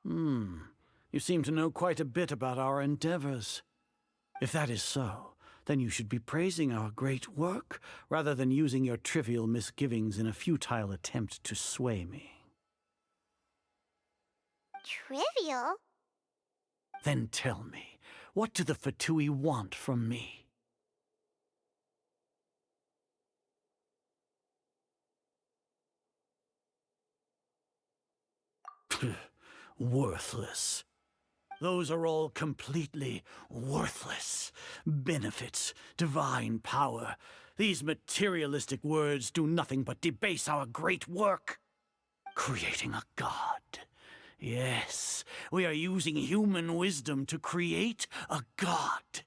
You seem to know quite a bit about our endeavors. If that is so, then you should be praising our great work, rather than using your trivial misgivings in a futile attempt to sway me. Trivial? Then tell me, what do the Fatui want from me? Worthless. Those are all completely worthless. Benefits, divine power. These materialistic words do nothing but debase our great work. Creating a god. Yes, we are using human wisdom to create a god.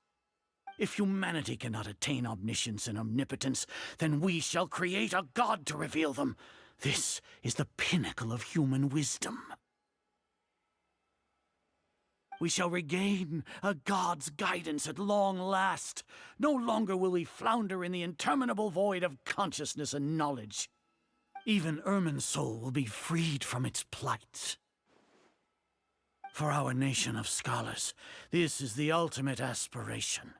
If humanity cannot attain omniscience and omnipotence, then we shall create a god to reveal them. This is the pinnacle of human wisdom. We shall regain a god's guidance at long last. No longer will we flounder in the interminable void of consciousness and knowledge. Even Irminsul will be freed from its plight. For our nation of scholars, this is the ultimate aspiration.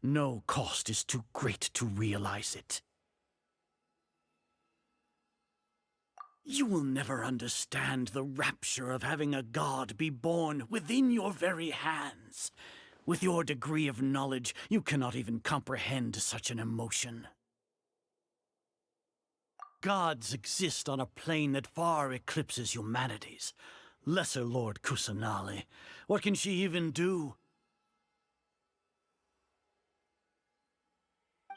No cost is too great to realize it. You will never understand the rapture of having a god be born within your very hands. With your degree of knowledge, you cannot even comprehend such an emotion. Gods exist on a plane that far eclipses humanity's. Lesser Lord Kusanali, what can she even do?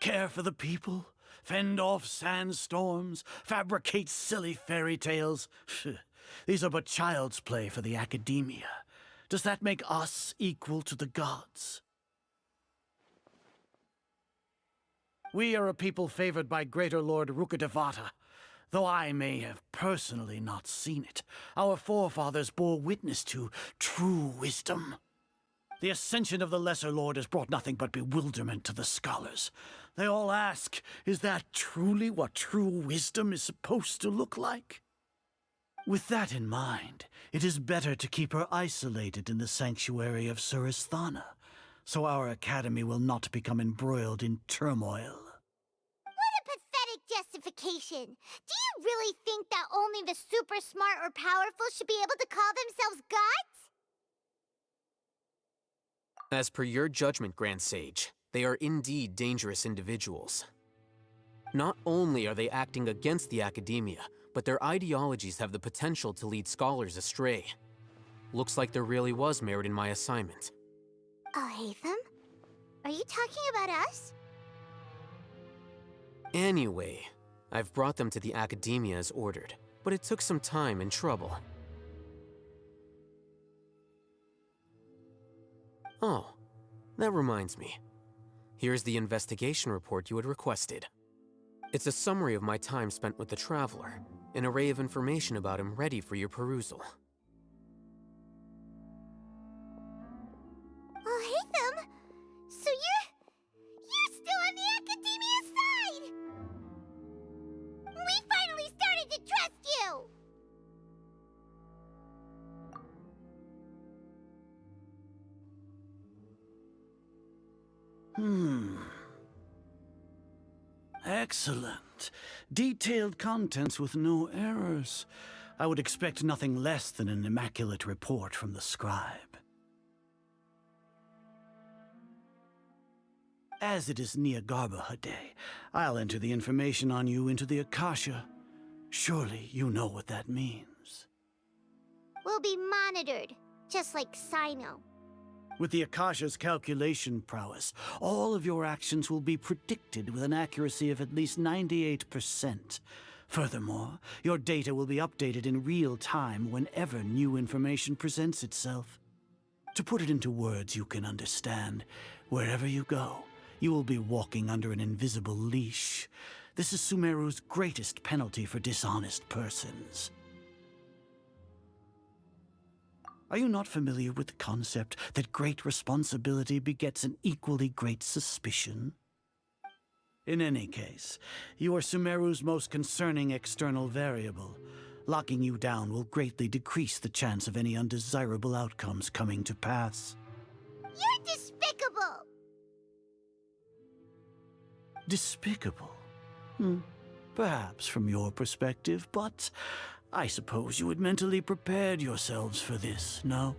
Care for the people? Fend off sandstorms? Fabricate silly fairy tales? These are but child's play for the academia. Does that make us equal to the gods? We are a people favored by Greater Lord Rukkhadevata. Though I may have personally not seen it, our forefathers bore witness to true wisdom. The ascension of the Lesser Lord has brought nothing but bewilderment to the scholars. They all ask, is that truly what true wisdom is supposed to look like? With that in mind, it is better to keep her isolated in the sanctuary of Suristhana, so our academy will not become embroiled in turmoil. Justification. Do you really think that only the super smart or powerful should be able to call themselves gods? As per your judgment, Grand Sage, they are indeed dangerous individuals. Not only are they acting against the academia, but their ideologies have the potential to lead scholars astray. Looks like there really was merit in my assignment. Hatham? Are you talking about us? Anyway, I've brought them to the academia as ordered, but it took some time and trouble. Oh, that reminds me. Here's the investigation report you had requested. It's a summary of my time spent with the Traveler, an array of information about him ready for your perusal. Hatham? So you're still on the academia side! We finally started to trust you! Excellent. Detailed contents with no errors. I would expect nothing less than an immaculate report from the scribe. As it is Niagarbha Day, I'll enter the information on you into the Akasha. Surely you know what that means. We'll be monitored, just like Sino. With the Akasha's calculation prowess, all of your actions will be predicted with an accuracy of at least 98%. Furthermore, your data will be updated in real time whenever new information presents itself. To put it into words you can understand, wherever you go, you will be walking under an invisible leash. This is Sumeru's greatest penalty for dishonest persons. Are you not familiar with the concept that great responsibility begets an equally great suspicion? In any case, you are Sumeru's most concerning external variable. Locking you down will greatly decrease the chance of any undesirable outcomes coming to pass. You're despicable! Despicable? Perhaps from your perspective, but I suppose you had mentally prepared yourselves for this, no?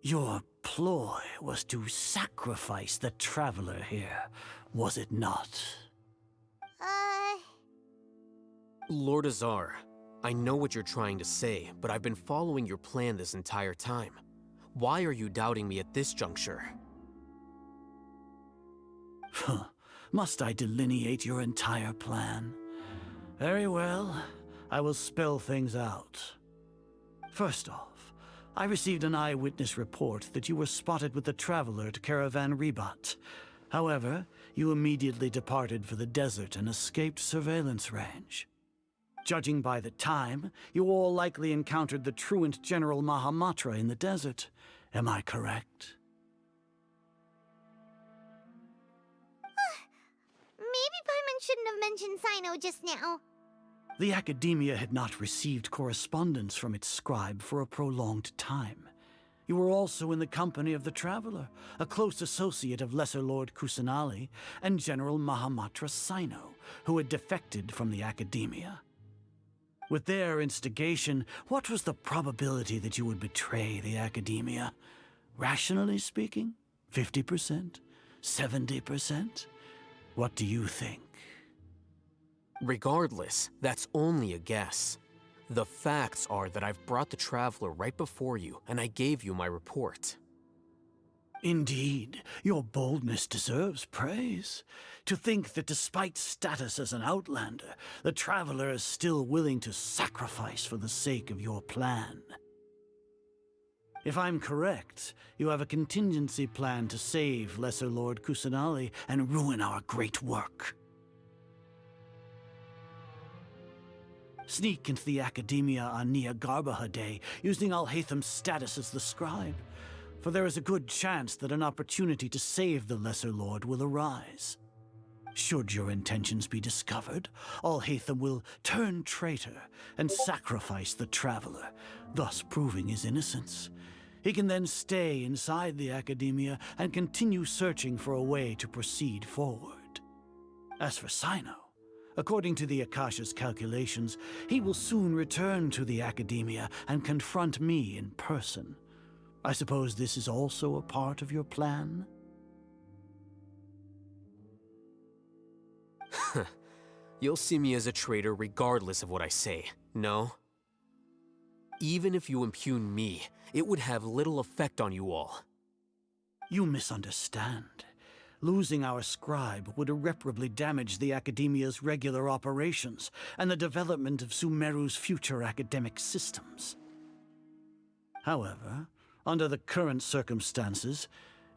Your ploy was to sacrifice the traveler here, was it not? Lord Azar, I know what you're trying to say, but I've been following your plan this entire time. Why are you doubting me at this juncture? Must I delineate your entire plan? Very well, I will spell things out. First off, I received an eyewitness report that you were spotted with the traveler to Caravan Ribat. However, you immediately departed for the desert and escaped surveillance range. Judging by the time, you all likely encountered the truant General Mahamatra in the desert. Am I correct? Maybe Paimon shouldn't have mentioned Sino just now. The Academia had not received correspondence from its scribe for a prolonged time. You were also in the company of the Traveler, a close associate of Lesser Lord Kusanali and General Mahamatra Sino, who had defected from the Academia. With their instigation, what was the probability that you would betray the Academia? Rationally speaking, 50%? 70%? What do you think? Regardless, that's only a guess. The facts are that I've brought the Traveler right before you, and I gave you my report. Indeed, your boldness deserves praise. To think that despite status as an outlander, the Traveler is still willing to sacrifice for the sake of your plan. If I'm correct, you have a contingency plan to save Lesser Lord Kusanali and ruin our great work. Sneak into the Academia on Nia Garbaha Day, using Alhaitham's status as the scribe. For there is a good chance that an opportunity to save the Lesser Lord will arise. Should your intentions be discovered, Alhaitham will turn traitor and sacrifice the Traveler, thus proving his innocence. He can then stay inside the Academia and continue searching for a way to proceed forward. As for Sino, according to the Akasha's calculations, he will soon return to the Academia and confront me in person. I suppose this is also a part of your plan? You'll see me as a traitor regardless of what I say, no? Even if you impugn me, it would have little effect on you all. You misunderstand. Losing our scribe would irreparably damage the Academia's regular operations and the development of Sumeru's future academic systems. However, under the current circumstances,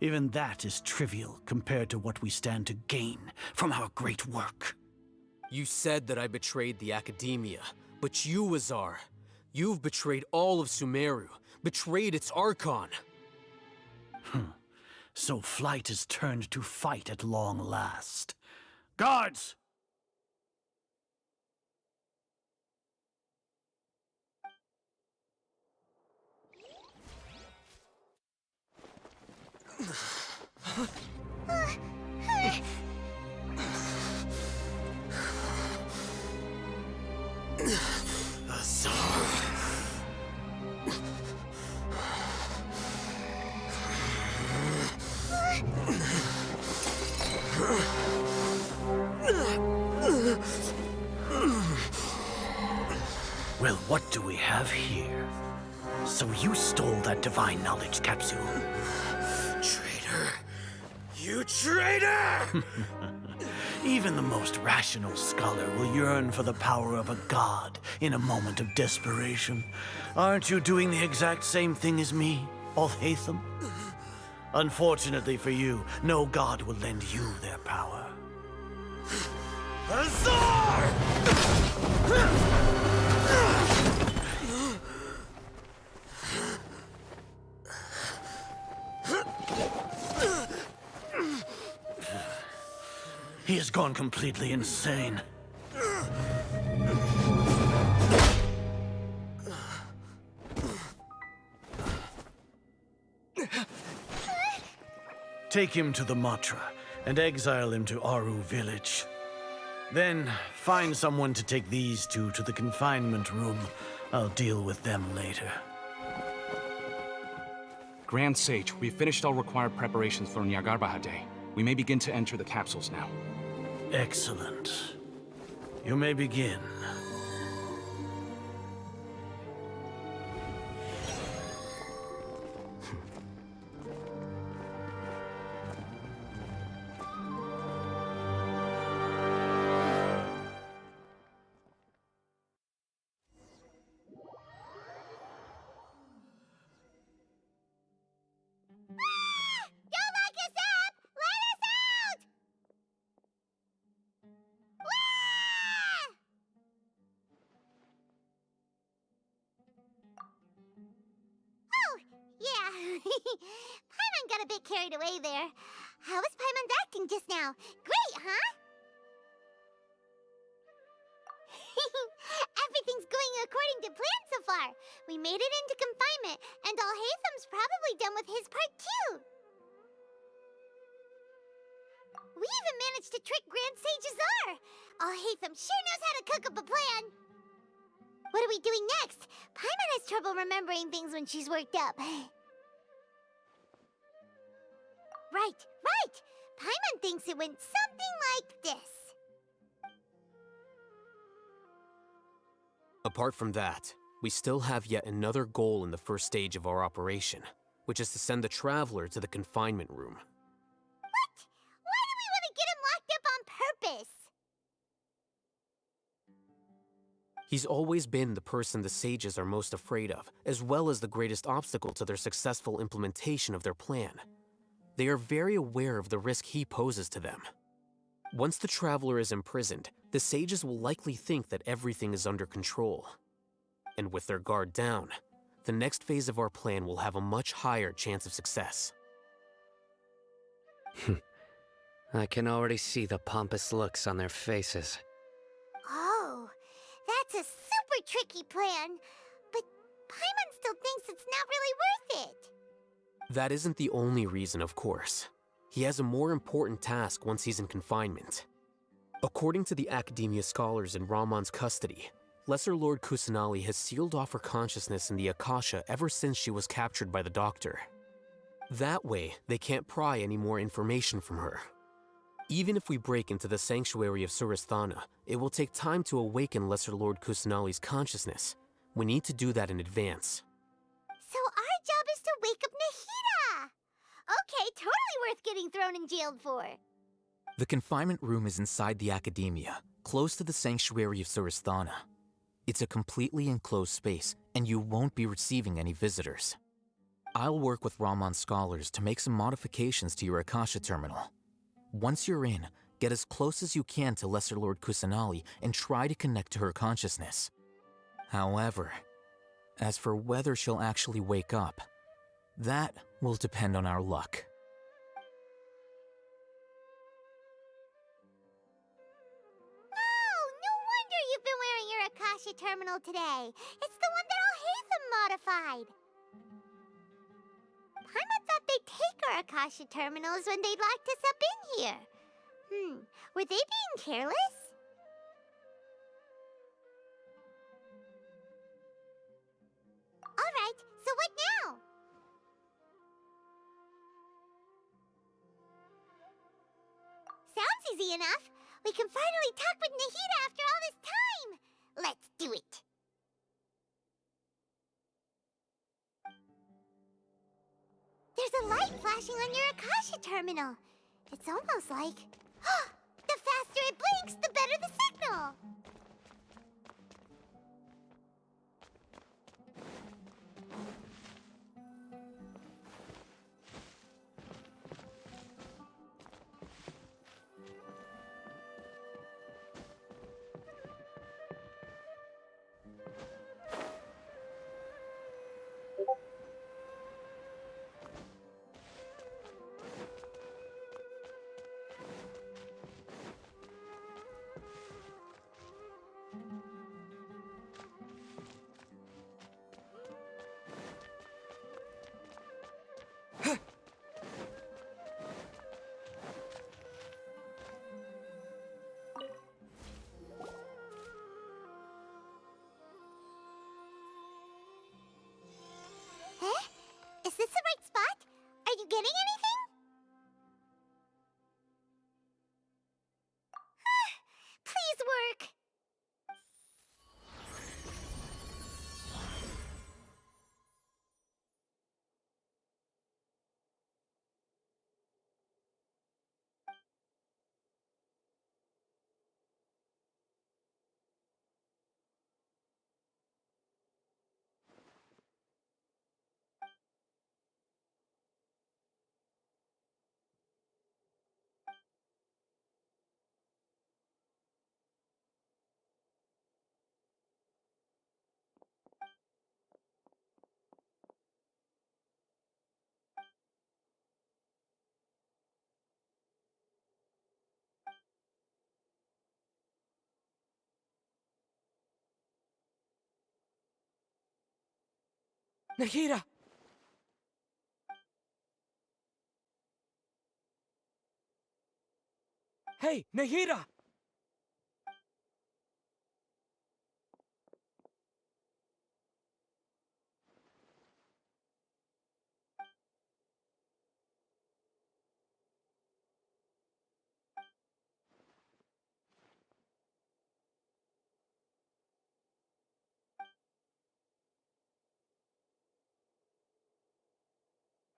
even that is trivial compared to what we stand to gain from our great work. You said that I betrayed the Academia, but you, Azar, you've betrayed all of Sumeru, betrayed its Archon. So flight has turned to fight at long last. Guards! Well, what do we have here? So you stole that divine knowledge capsule? Traitor! You traitor! Even the most rational scholar will yearn for the power of a god in a moment of desperation. Aren't you doing the exact same thing as me, Alhaitham? Unfortunately for you, no god will lend you their power. Azar! He has gone completely insane. Take him to the Matra and exile him to Aru village. Then find someone to take these two to the confinement room. I'll deal with them later. Grand Sage, we've finished all required preparations for Nyagarbha Day. We may begin to enter the capsules now. Excellent. You may begin. Don't lock us up! Let us out! Wah! Oh, yeah. Paimon got a bit carried away there. How was Paimon's acting just now? Great, huh? Everything's going according to plan so far. We made it into confinement, and Alhaitham's probably done with his part too. We even managed to trick Grand Sage Azar. Alhaitham sure knows how to cook up a plan. What are we doing next? Paimon has trouble remembering things when she's worked up. Right. Paimon thinks it went something like this. Apart from that, we still have yet another goal in the first stage of our operation, which is to send the Traveler to the confinement room. What? Why do we want to get him locked up on purpose? He's always been the person the sages are most afraid of, as well as the greatest obstacle to their successful implementation of their plan. They are very aware of the risk he poses to them. Once the Traveler is imprisoned, the sages will likely think that everything is under control. And with their guard down, the next phase of our plan will have a much higher chance of success. I can already see the pompous looks on their faces. Oh, that's a super tricky plan. But Paimon still thinks it's not really worth it. That isn't the only reason, of course. He has a more important task once he's in confinement. According to the Academia scholars in Ramon's custody, Lesser Lord Kusanali has sealed off her consciousness in the Akasha ever since she was captured by the Doctor. That way, they can't pry any more information from her. Even if we break into the sanctuary of Surasthana, it will take time to awaken Lesser Lord Kusanali's consciousness. We need to do that in advance. So our job is to wake up Nahida! Okay, totally worth getting thrown and jailed for. The confinement room is inside the Academia, close to the sanctuary of Surasthana. It's a completely enclosed space, and you won't be receiving any visitors. I'll work with Ramon's scholars to make some modifications to your Akasha terminal. Once you're in, get as close as you can to Lesser Lord Kusanali and try to connect to her consciousness. However, as for whether she'll actually wake up, that will depend on our luck. Oh, no wonder you've been wearing your Akasha terminal today. It's the one that Alhaitham modified. Paimon thought they'd take our Akasha terminals when they locked us up in here. Were they being careless? Alright, so what now? Sounds easy enough. We can finally talk with Nahida after all this time. Let's do it. There's a light flashing on your Akasha terminal. It's almost like... the faster it blinks, the better the signal. Nahida! Hey, Nahida!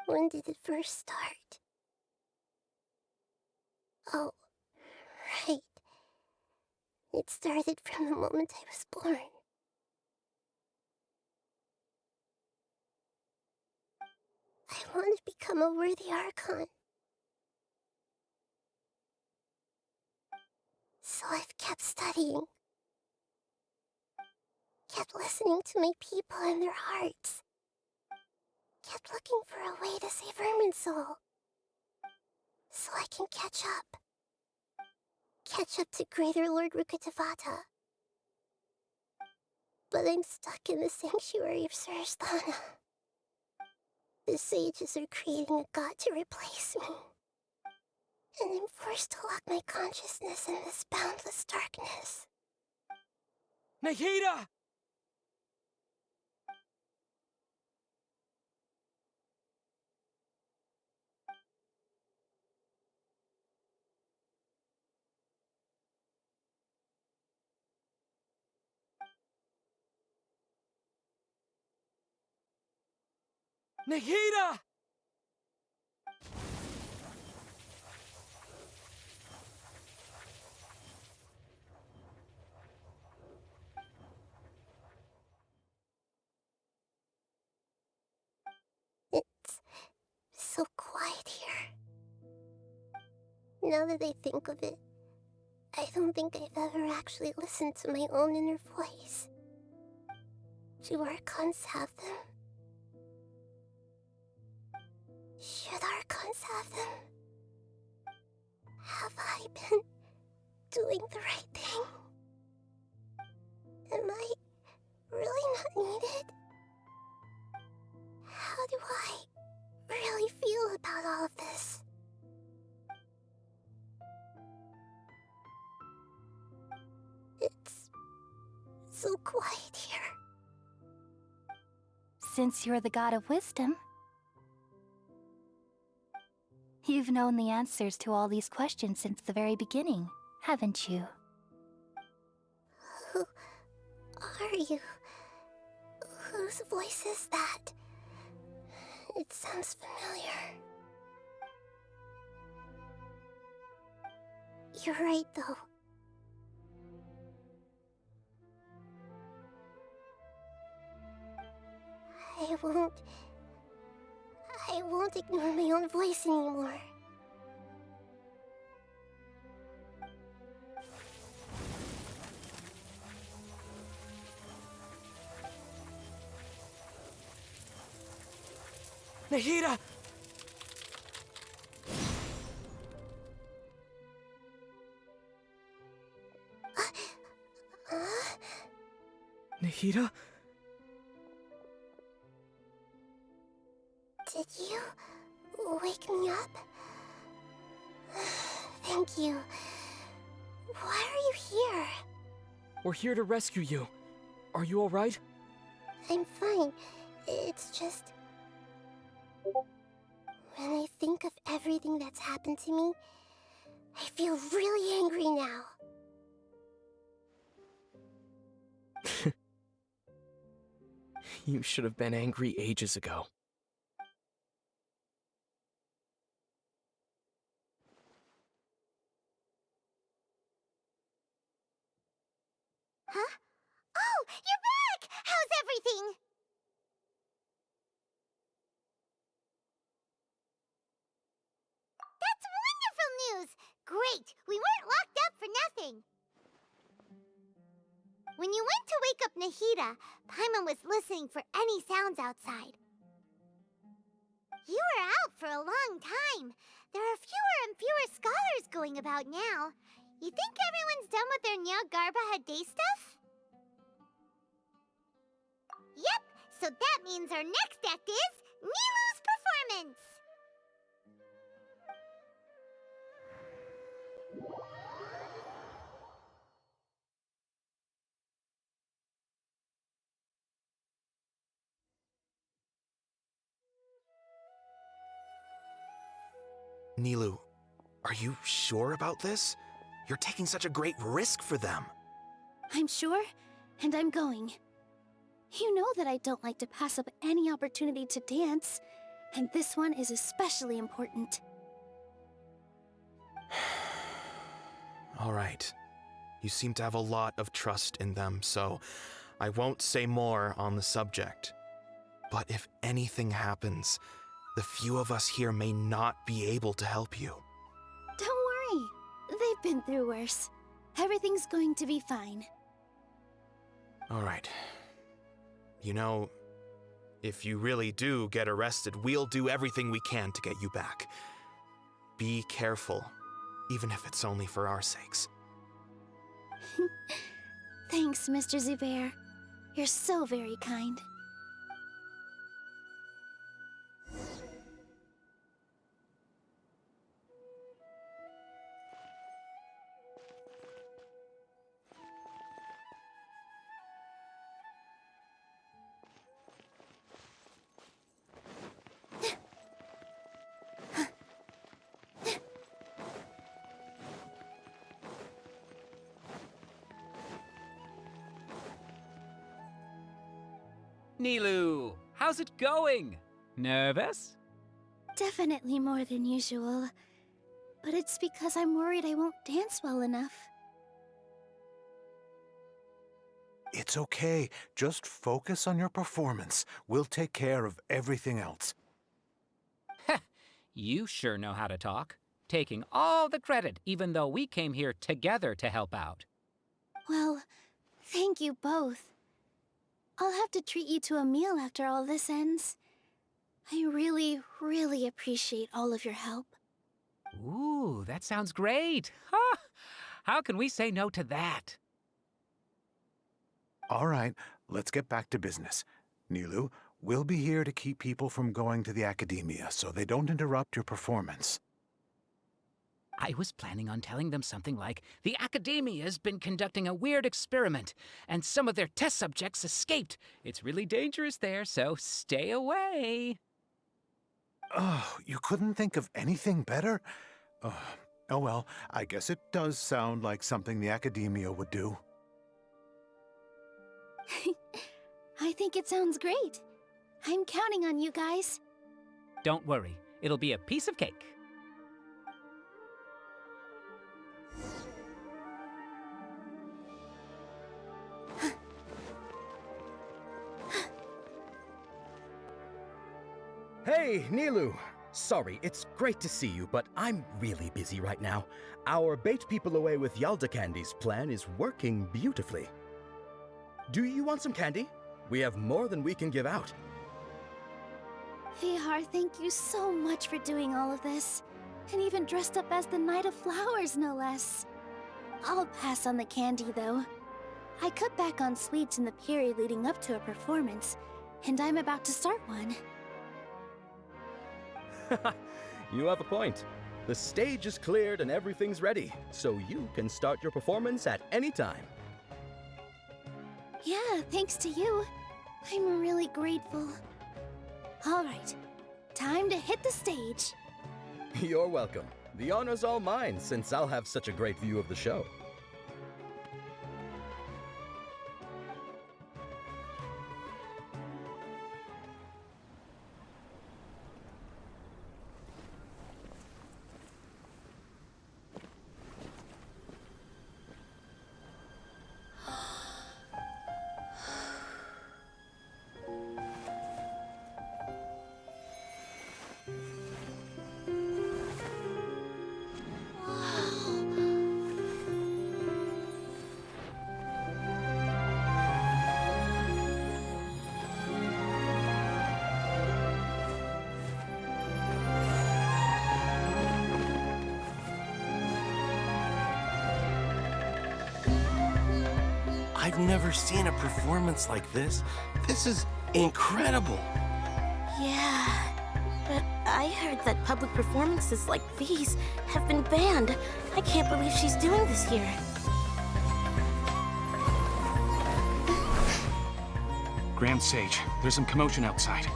When did it first start? Oh, right. It started from the moment I was born. I want to become a worthy Archon. So I've kept studying. Kept listening to my people and their hearts. Kept looking for a way to save Irminsul. So I can catch up. Catch up to Greater Lord Rukkhadevata. But I'm stuck in the sanctuary of Surasthana. The sages are creating a god to replace me. And I'm forced to lock my consciousness in this boundless darkness. Nahida! Nahida! It's so quiet here. Now that I think of it, I don't think I've ever actually listened to my own inner voice. Do Archons have them? Should Archons have them? Have I been doing the right thing? Am I really not needed? How do I really feel about all of this? It's so quiet here. Since you're the god of wisdom, you've known the answers to all these questions since the very beginning, haven't you? Who are you? Whose voice is that? It sounds familiar. You're right, though. I won't ignore my own voice anymore. Nahida! Nahida? Did you wake me up? Thank you. Why are you here? We're here to rescue you. Are you alright? I'm fine. It's just... when I think of everything that's happened to me, I feel really angry now. You should have been angry ages ago. Huh? Oh, you're back! How's everything? That's wonderful news! Great! We weren't locked up for nothing! When you went to wake up Nahida, Paimon was listening for any sounds outside. You were out for a long time. There are fewer and fewer scholars going about now. You think everyone's done with their Nyagarbaha day stuff? Yep, So that means our next act is Nilu's performance! Nilu, are you sure about this? You're taking such a great risk for them. I'm sure, and I'm going. You know that I don't like to pass up any opportunity to dance, and this one is especially important. All right. You seem to have a lot of trust in them, so I won't say more on the subject. But if anything happens, the few of us here may not be able to help you. Don't worry. They've been through worse. Everything's going to be fine. All right. You know, if you really do get arrested, we'll do everything we can to get you back. Be careful, even if it's only for our sakes. Thanks, Mr. Zubair. You're so very kind. Nilu, how's it going? Nervous? Definitely more than usual. But it's because I'm worried I won't dance well enough. It's okay. Just focus on your performance. We'll take care of everything else. You sure know how to talk. Taking all the credit, even though we came here together to help out. Well, thank you both. I'll have to treat you to a meal after all this ends. I really, really appreciate all of your help. Ooh, that sounds great. Huh? How can we say no to that? All right, let's get back to business. Nilu, we'll be here to keep people from going to the academia so they don't interrupt your performance. I was planning on telling them something like, the Academia's been conducting a weird experiment, and some of their test subjects escaped. It's really dangerous there, so stay away. Oh, you couldn't think of anything better? Oh well, I guess it does sound like something the Academia would do. I think it sounds great. I'm counting on you guys. Don't worry, it'll be a piece of cake. Hey, Nilu! Sorry, it's great to see you, but I'm really busy right now. Our Bait People Away with Yalda Candies plan is working beautifully. Do you want some candy? We have more than we can give out. Vihar, thank you so much for doing all of this. And even dressed up as the Knight of Flowers, no less. I'll pass on the candy, though. I cut back on sweets in the period leading up to a performance, and I'm about to start one. You have a point. The stage is cleared and everything's ready, so you can start your performance at any time. Yeah, thanks to you. I'm really grateful. All right, time to hit the stage. You're welcome. The honor's all mine, since I'll have such a great view of the show. I've never seen a performance like this. This is incredible. Yeah, but I heard that public performances like these have been banned. I can't believe she's doing this here. Grand Sage, there's some commotion outside.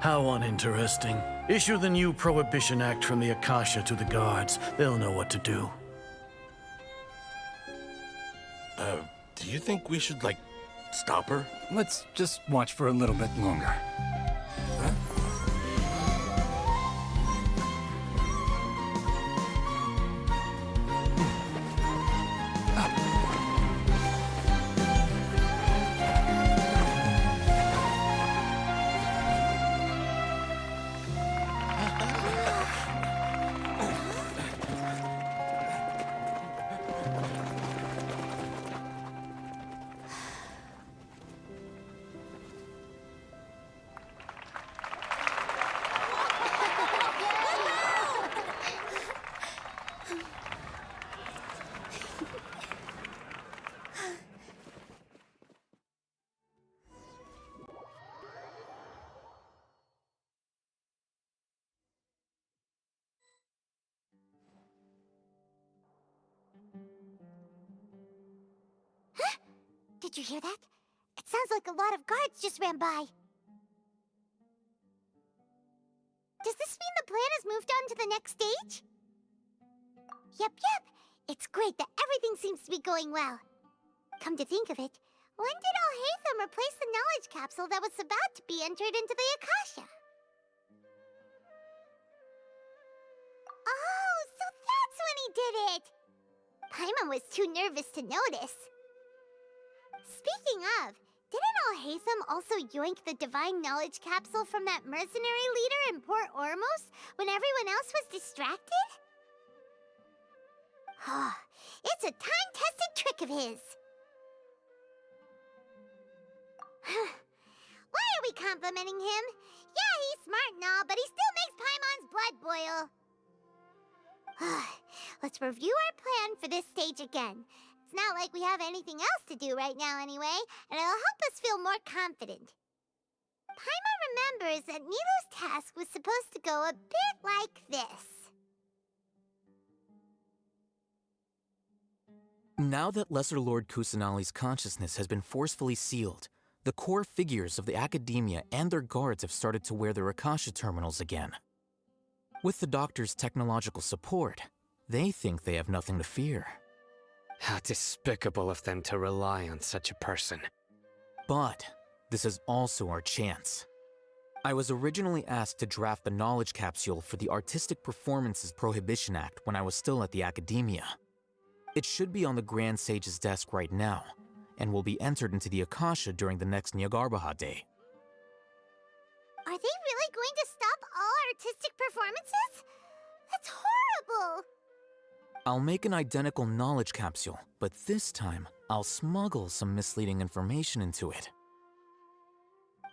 How uninteresting. Issue the new Prohibition Act from the Akasha to the guards. They'll know what to do. Do you think we should, like, stop her? Let's just watch for a little bit longer. Did you hear that? It sounds like a lot of guards just ran by. Does this mean the plan has moved on to the next stage? Yep. It's great that everything seems to be going well. Come to think of it, when did Al-Haytham replace the knowledge capsule that was about to be entered into the Akasha? Oh, so that's when he did it! Paimon was too nervous to notice. Speaking of, didn't Al-Haytham also yoink the divine knowledge capsule from that mercenary leader in Port Ormos when everyone else was distracted? It's a time-tested trick of his. Why are we complimenting him? Yeah, he's smart and all, but he still makes Paimon's blood boil. Let's review our plan for this stage again. It's not like we have anything else to do right now anyway, and it'll help us feel more confident. Paimon remembers that Nilou's task was supposed to go a bit like this. Now that Lesser Lord Kusanali's consciousness has been forcefully sealed, the core figures of the academia and their guards have started to wear their Akasha terminals again. With the doctor's technological support, they think they have nothing to fear. How despicable of them to rely on such a person. But this is also our chance. I was originally asked to draft the knowledge capsule for the Artistic Performances Prohibition Act when I was still at the academia. It should be on the Grand Sage's desk right now, and will be entered into the Akasha during the next Nyagarbaha Day. Are they really going to stop all artistic performances? That's horrible! I'll make an identical knowledge capsule, but this time, I'll smuggle some misleading information into it.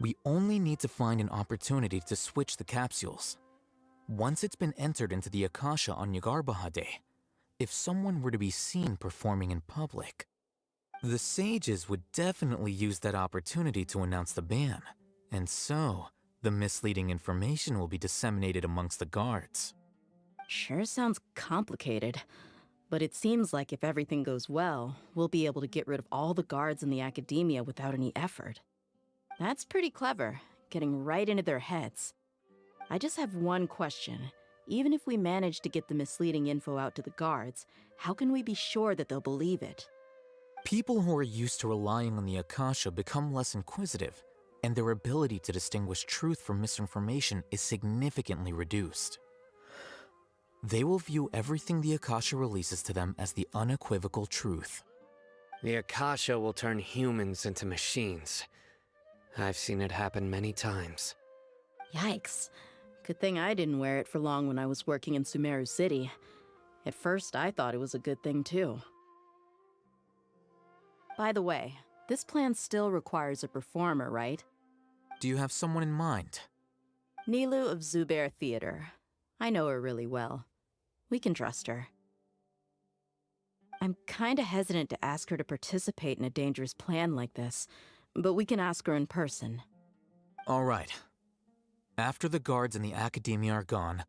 We only need to find an opportunity to switch the capsules. Once it's been entered into the Akasha on Nyagarbaha Day, if someone were to be seen performing in public, the sages would definitely use that opportunity to announce the ban, and so the misleading information will be disseminated amongst the guards. Sure sounds complicated, but it seems like if everything goes well, we'll be able to get rid of all the guards in the academia without any effort. That's pretty clever, getting right into their heads. I just have one question. Even if we manage to get the misleading info out to the guards, how can we be sure that they'll believe it? People who are used to relying on the Akasha become less inquisitive, and their ability to distinguish truth from misinformation is significantly reduced. They will view everything the Akasha releases to them as the unequivocal truth. The Akasha will turn humans into machines. I've seen it happen many times. Yikes. Good thing I didn't wear it for long when I was working in Sumeru City. At first, I thought it was a good thing too. By the way, this plan still requires a performer, right? Do you have someone in mind? Nilou of Zubair Theater. I know her really well. We can trust her. I'm kinda hesitant to ask her to participate in a dangerous plan like this, but we can ask her in person. All right. After the guards in the Academia are gone,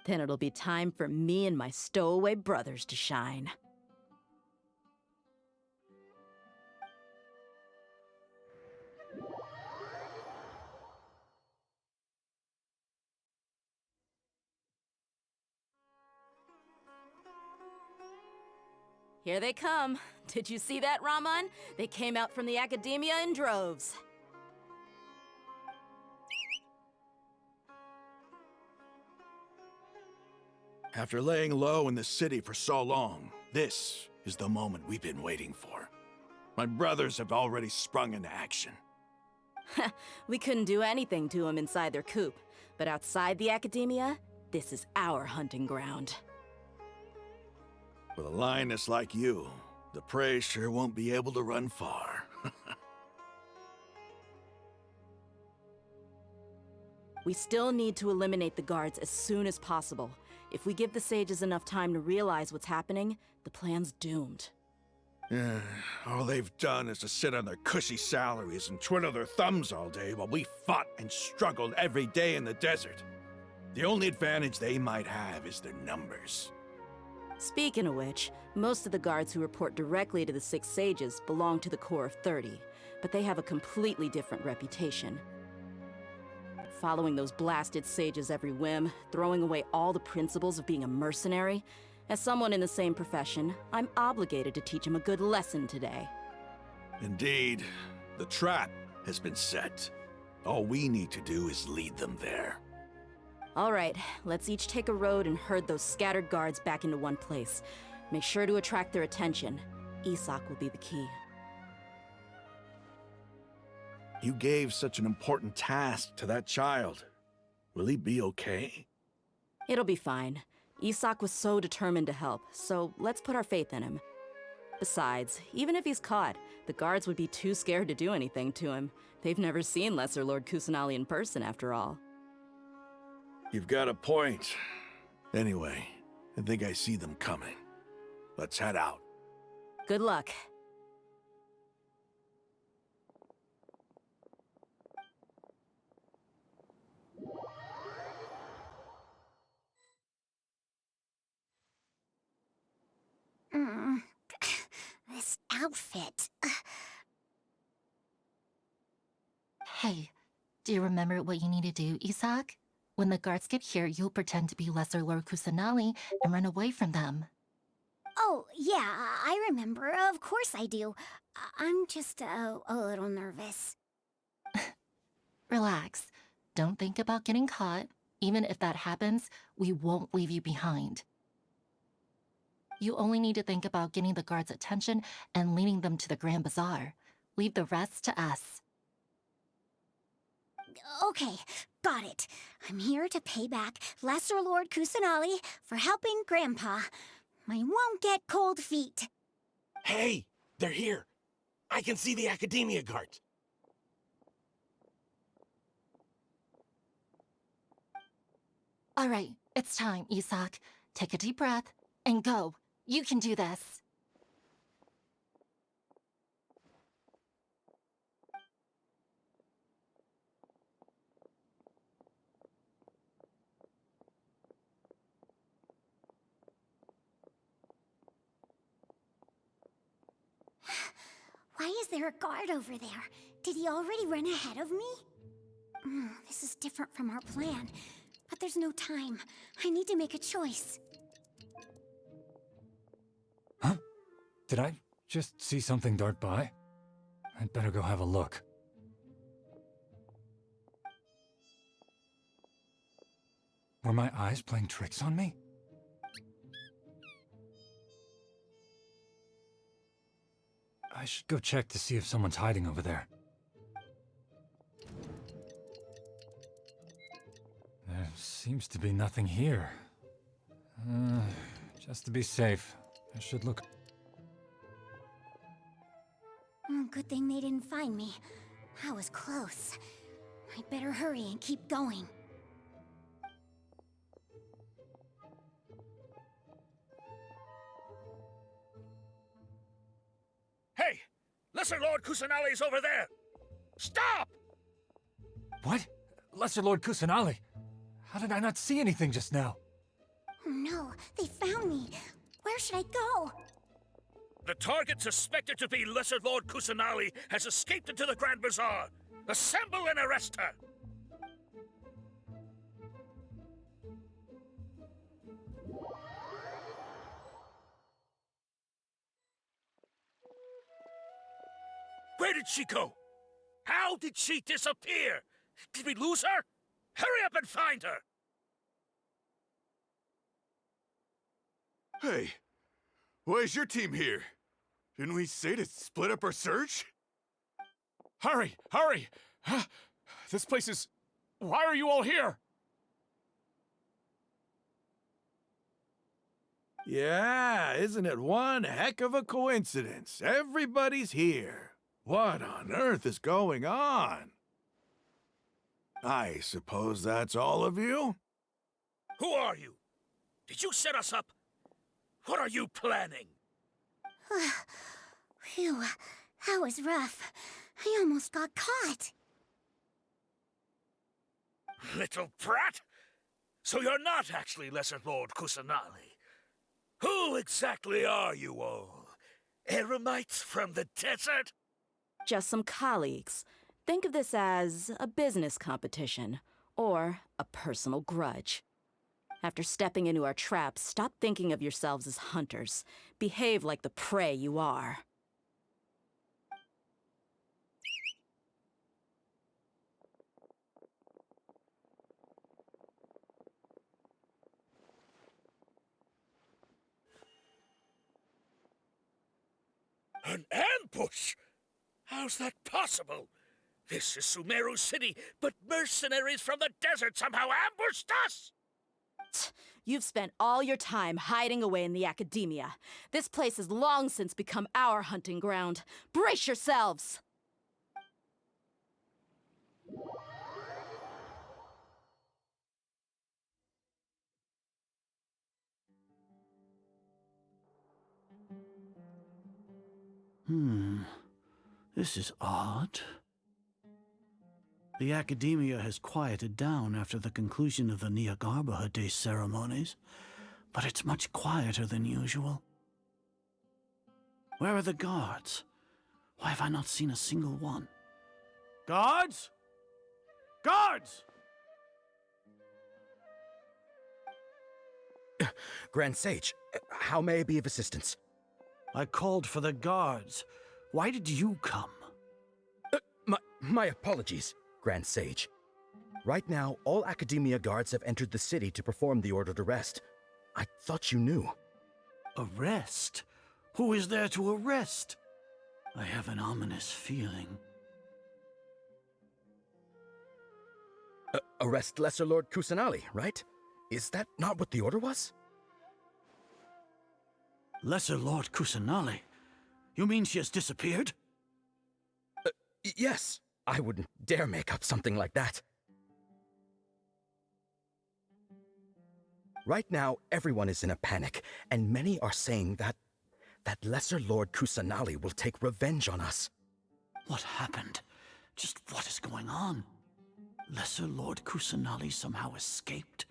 then it'll be time for me and my stowaway brothers to shine. Here they come. Did you see that, Raman? They came out from the Academia in droves. After laying low in the city for so long, this is the moment we've been waiting for. My brothers have already sprung into action. We couldn't do anything to them inside their coop, but outside the Academia, this is our hunting ground. With a lioness like you, the prey sure won't be able to run far. We still need to eliminate the guards as soon as possible. If we give the sages enough time to realize what's happening, the plan's doomed. Yeah, all they've done is to sit on their cushy salaries and twiddle their thumbs all day while we fought and struggled every day in the desert. The only advantage they might have is their numbers. Speaking of which, most of the guards who report directly to the Six Sages belong to the Corps of 30, but they have a completely different reputation. Following those blasted sages every whim, throwing away all the principles of being a mercenary. As someone in the same profession, I'm obligated to teach them a good lesson today. Indeed, the trap has been set. All we need to do is lead them there. All right, let's each take a road and herd those scattered guards back into one place. Make sure to attract their attention. Isak will be the key. You gave such an important task to that child. Will he be okay? It'll be fine. Isak was so determined to help, so let's put our faith in him. Besides, even if he's caught, the guards would be too scared to do anything to him. They've never seen Lesser Lord Kusanali in person, after all. You've got a point. Anyway, I think I see them coming. Let's head out. Good luck. This outfit. Hey, do you remember what you need to do, Isak? When the guards get here, you'll pretend to be Lesser Lord Kusanali and run away from them. Oh, yeah, I remember. Of course I do. I'm just a little nervous. Relax. Don't think about getting caught. Even if that happens, we won't leave you behind. You only need to think about getting the guards' attention and leading them to the Grand Bazaar. Leave the rest to us. Okay, got it. I'm here to pay back Lesser Lord Kusanali for helping Grandpa. I won't get cold feet. Hey, they're here. I can see the Academia guards. All right, it's time, Isak. Take a deep breath and go. You can do this. Why is there a guard over there? Did he already run ahead of me? This is different from our plan. But there's no time. I need to make a choice. Huh? Did I just see something dart by? I'd better go have a look. Were my eyes playing tricks on me? I should go check to see if someone's hiding over there. There seems to be nothing here. Just to be safe, I should look. Good thing they didn't find me. I was close. I'd better hurry and keep going. Lesser Lord Kusanali's over there! Stop! What? Lesser Lord Kusanali? How did I not see anything just now? Oh no, they found me. Where should I go? The target suspected to be Lesser Lord Kusanali has escaped into the Grand Bazaar. Assemble and arrest her! Where did she go? How did she disappear? Did we lose her? Hurry up and find her! Hey, why is your team here? Didn't we say to split up our search? Hurry! Hurry! This place is... Why are you all here? Yeah, isn't it one heck of a coincidence? Everybody's here. What on earth is going on? I suppose that's all of you? Who are you? Did you set us up? What are you planning? Phew, that was rough. I almost got caught. Little brat! So you're not actually Lesser Lord Kusanali. Who exactly are you all? Eremites from the desert? Just some colleagues. Think of this as a business competition, or a personal grudge. After stepping into our traps, stop thinking of yourselves as hunters. Behave like the prey you are. An ambush? How's that possible? This is Sumeru City, but mercenaries from the desert somehow ambushed us! You've spent all your time hiding away in the academia. This place has long since become our hunting ground. Brace yourselves! This is odd. The academia has quieted down after the conclusion of the Nyagarbha Day ceremonies, but it's much quieter than usual. Where are the guards? Why have I not seen a single one? Guards? Guards! Grand Sage, how may I be of assistance? I called for the guards. Why did you come? My apologies, Grand Sage. Right now, all Academia guards have entered the city to perform the ordered arrest. I thought you knew. Arrest? Who is there to arrest? I have an ominous feeling. Arrest Lesser Lord Kusanali, right? Is that not what the order was? Lesser Lord Kusanali? You mean she has disappeared? Yes. I wouldn't dare make up something like that. Right now, everyone is in a panic, and many are saying that Lesser Lord Kusanali will take revenge on us. What happened? Just what is going on? Lesser Lord Kusanali somehow escaped?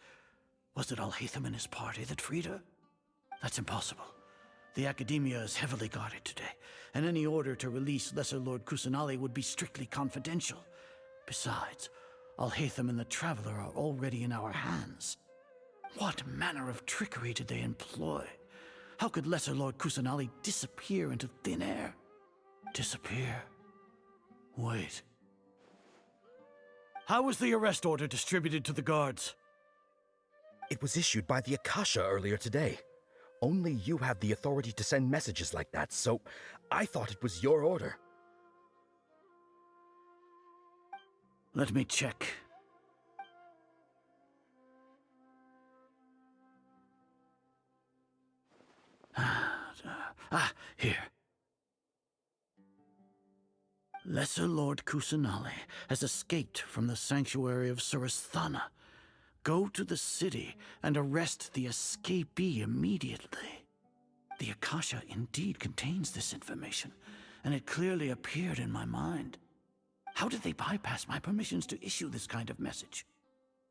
Was it Alhaitham and his party that freed her? That's impossible. The Academia is heavily guarded today, and any order to release Lesser Lord Kusanali would be strictly confidential. Besides, Alhaitham and the Traveler are already in our hands. What manner of trickery did they employ? How could Lesser Lord Kusanali disappear into thin air? Disappear? Wait. How was the arrest order distributed to the guards? It was issued by the Akasha earlier today. Only you have the authority to send messages like that, so I thought it was your order. Let me check. Here. Lesser Lord Kusanali has escaped from the sanctuary of Surasthana. Go to the city and arrest the escapee immediately. The Akasha indeed contains this information, and it clearly appeared in my mind. How did they bypass my permissions to issue this kind of message?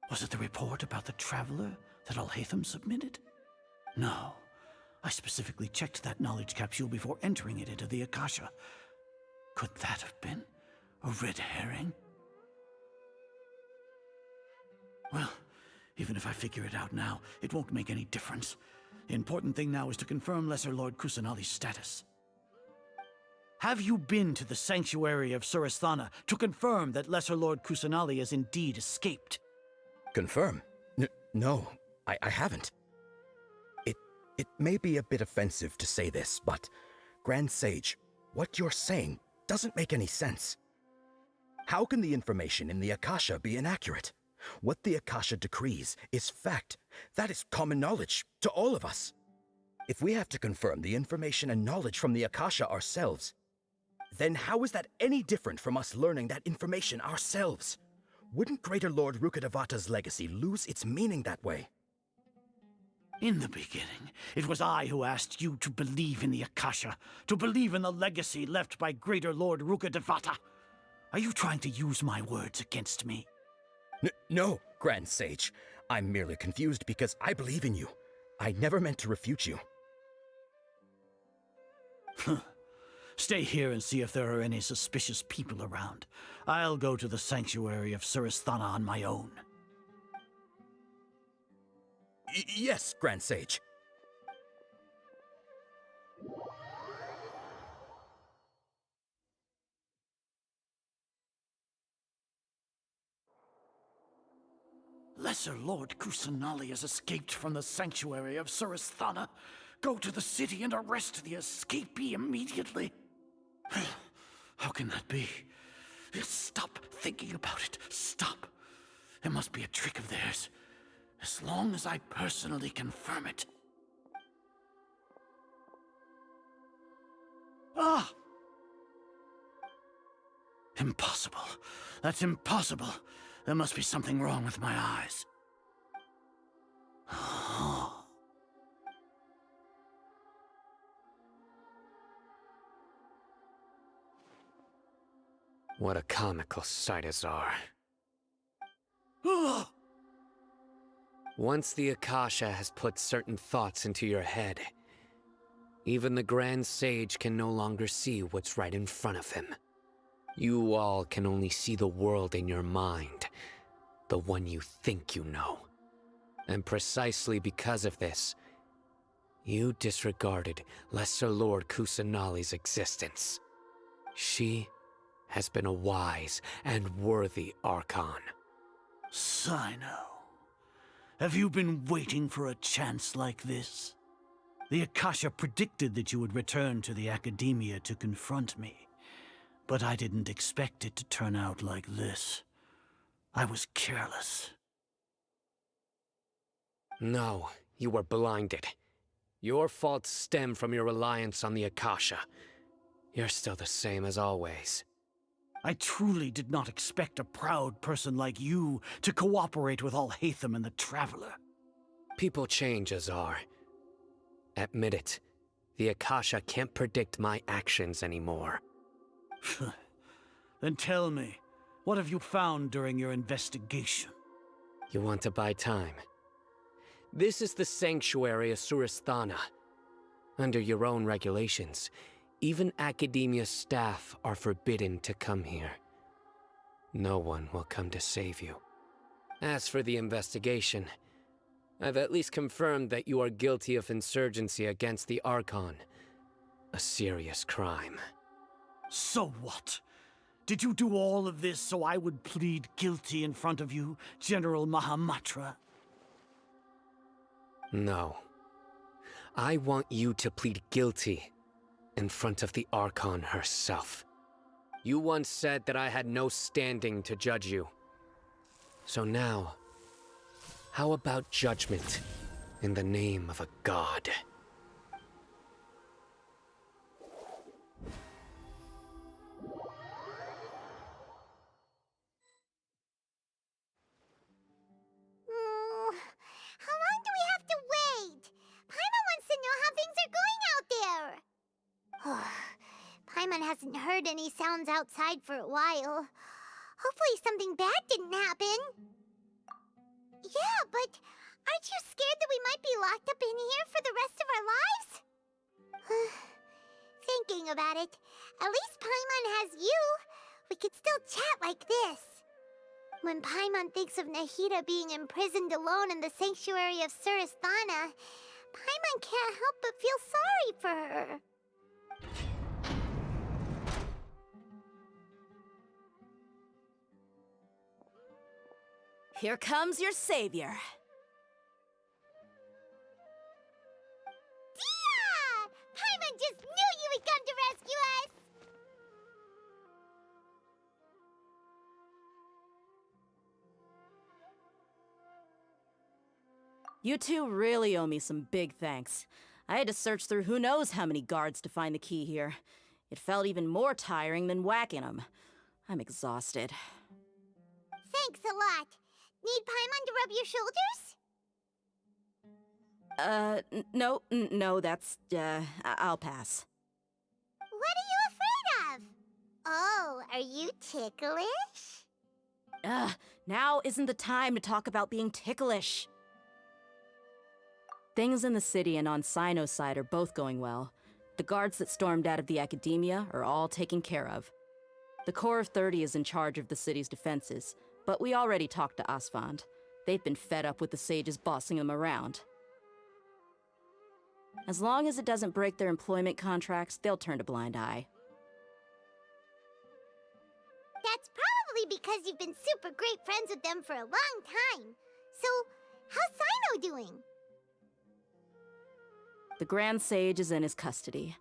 Was it the report about the traveler that Alhaitham submitted? No. I specifically checked that knowledge capsule before entering it into the Akasha. Could that have been a red herring? Well, even if I figure it out now, it won't make any difference. The important thing now is to confirm Lesser Lord Kusanali's status. Have you been to the sanctuary of Surasthana to confirm that Lesser Lord Kusanali has indeed escaped? Confirm? No, I haven't. It may be a bit offensive to say this, but Grand Sage, what you're saying doesn't make any sense. How can the information in the Akasha be inaccurate? What the Akasha decrees is fact. That is common knowledge to all of us. If we have to confirm the information and knowledge from the Akasha ourselves, then how is that any different from us learning that information ourselves? Wouldn't Greater Lord Rukkhadevata's legacy lose its meaning that way? In the beginning, it was I who asked you to believe in the Akasha, to believe in the legacy left by Greater Lord Rukkhadevata. Are you trying to use my words against me? No, Grand Sage. I'm merely confused because I believe in you. I never meant to refute you. Stay here and see if there are any suspicious people around. I'll go to the sanctuary of Surasthana on my own. Yes, Grand Sage. Lesser Lord Kusanali has escaped from the sanctuary of Surasthana. Go to the city and arrest the escapee immediately. How can that be? Stop thinking about it. Stop. It must be a trick of theirs. As long as I personally confirm it. Ah! Impossible. That's impossible. There must be something wrong with my eyes. What a comical sight, Azar. Once the Akasha has put certain thoughts into your head, even the Grand Sage can no longer see what's right in front of him. You all can only see the world in your mind, the one you think you know. And precisely because of this, you disregarded Lesser Lord Kusanali's existence. She has been a wise and worthy Archon. Sino, have you been waiting for a chance like this? The Akasha predicted that you would return to the Academia to confront me, but I didn't expect it to turn out like this. I was careless. No, you were blinded. Your faults stem from your reliance on the Akasha. You're still the same as always. I truly did not expect a proud person like you to cooperate with Alhaitham and the Traveler. People change, Azar. Admit it. The Akasha can't predict my actions anymore. Then tell me, what have you found during your investigation? You want to buy time? This is the sanctuary of Surasthana. Under your own regulations, even Academia staff are forbidden to come here. No one will come to save you. As for the investigation, I've at least confirmed that you are guilty of insurgency against the Archon. A serious crime. So what? Did you do all of this so I would plead guilty in front of you, General Mahamatra? No. I want you to plead guilty in front of the Archon herself. You once said that I had no standing to judge you. So now, how about judgment in the name of a god? How long do we have to wait? Paimon wants to know how things are going out there. Paimon has hasn't heard any sounds outside for a while. Hopefully something bad didn't happen. Yeah, but aren't you scared that we might be locked up in here for the rest of our lives? Thinking about it, at least Paimon has you. We could still chat like this. When Paimon thinks of Nahida being imprisoned alone in the sanctuary of Surasthana, Paimon can't help but feel sorry for her. Here comes your savior. Dia! Paimon just knew you would come to rescue us! You two really owe me some big thanks. I had to search through who knows how many guards to find the key here. It felt even more tiring than whacking them. I'm exhausted. Thanks a lot. Need Paimon to rub your shoulders? No, that's, I'll pass. What are you afraid of? Oh, are you ticklish? Now isn't the time to talk about being ticklish. Things in the city and on Cyno's side are both going well. The guards that stormed out of the academia are all taken care of. The Corps of 30 is in charge of the city's defenses, but we already talked to Asfand. They've been fed up with the sages bossing them around. As long as it doesn't break their employment contracts, they'll turn a blind eye. That's probably because you've been super great friends with them for a long time. So, how's Cyno doing? The Grand Sage is in his custody.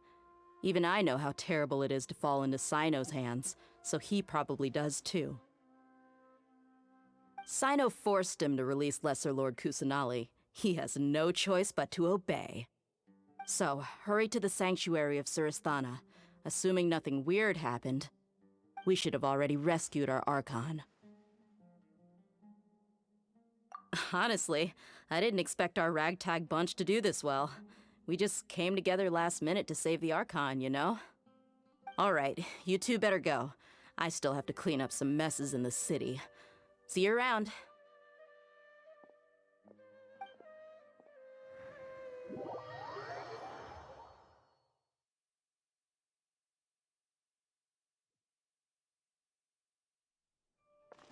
Even I know how terrible it is to fall into Cyno's hands, so he probably does too. Cyno forced him to release Lesser Lord Kusanali. He has no choice but to obey. So, hurry to the sanctuary of Surasthana. Assuming nothing weird happened, we should have already rescued our Archon. Honestly, I didn't expect our ragtag bunch to do this well. We just came together last minute to save the Archon, you know? Alright, you two better go. I still have to clean up some messes in the city. See you around.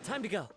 Time to go.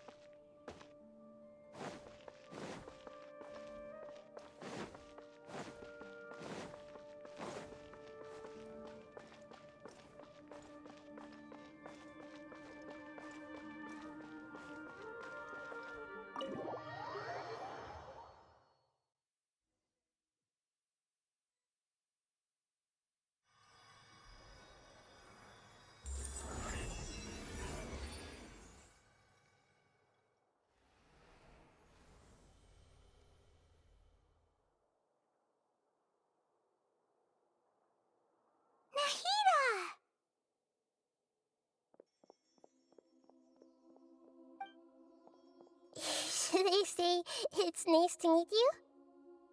Should I say it's nice to meet you?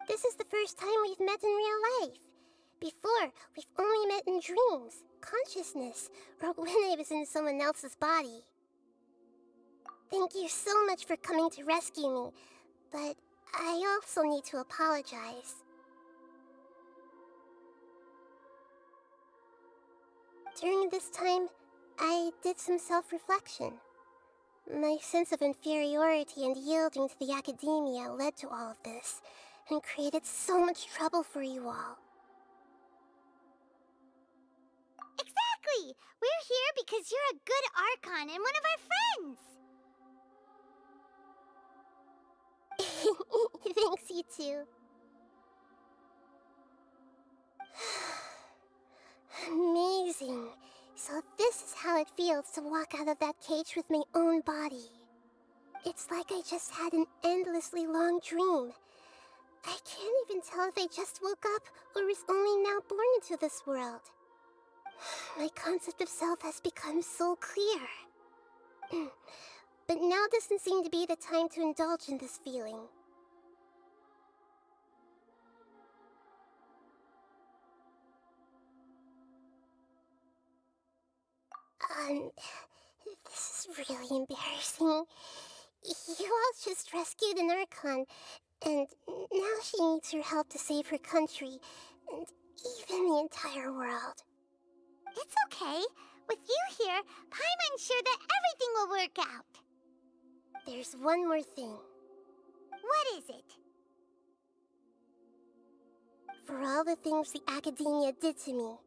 This is the first time we've met in real life. Before, we've only met in dreams, consciousness, or when I was in someone else's body. Thank you so much for coming to rescue me, but I also need to apologize. During this time, I did some self-reflection. My sense of inferiority and yielding to the academia led to all of this, and created so much trouble for you all. Exactly! We're here because you're a good Archon and one of our friends! Thanks, you two. Amazing. So this is how it feels to walk out of that cage with my own body. It's like I just had an endlessly long dream. I can't even tell if I just woke up or was only now born into this world. My concept of self has become so clear. But now doesn't seem to be the time to indulge in this feeling. This is really embarrassing. You all just rescued an Archon, and now she needs your help to save her country, and even the entire world. It's okay. With you here, Paimon's sure that everything will work out. There's one more thing. What is it? For all the things the Academia did to me,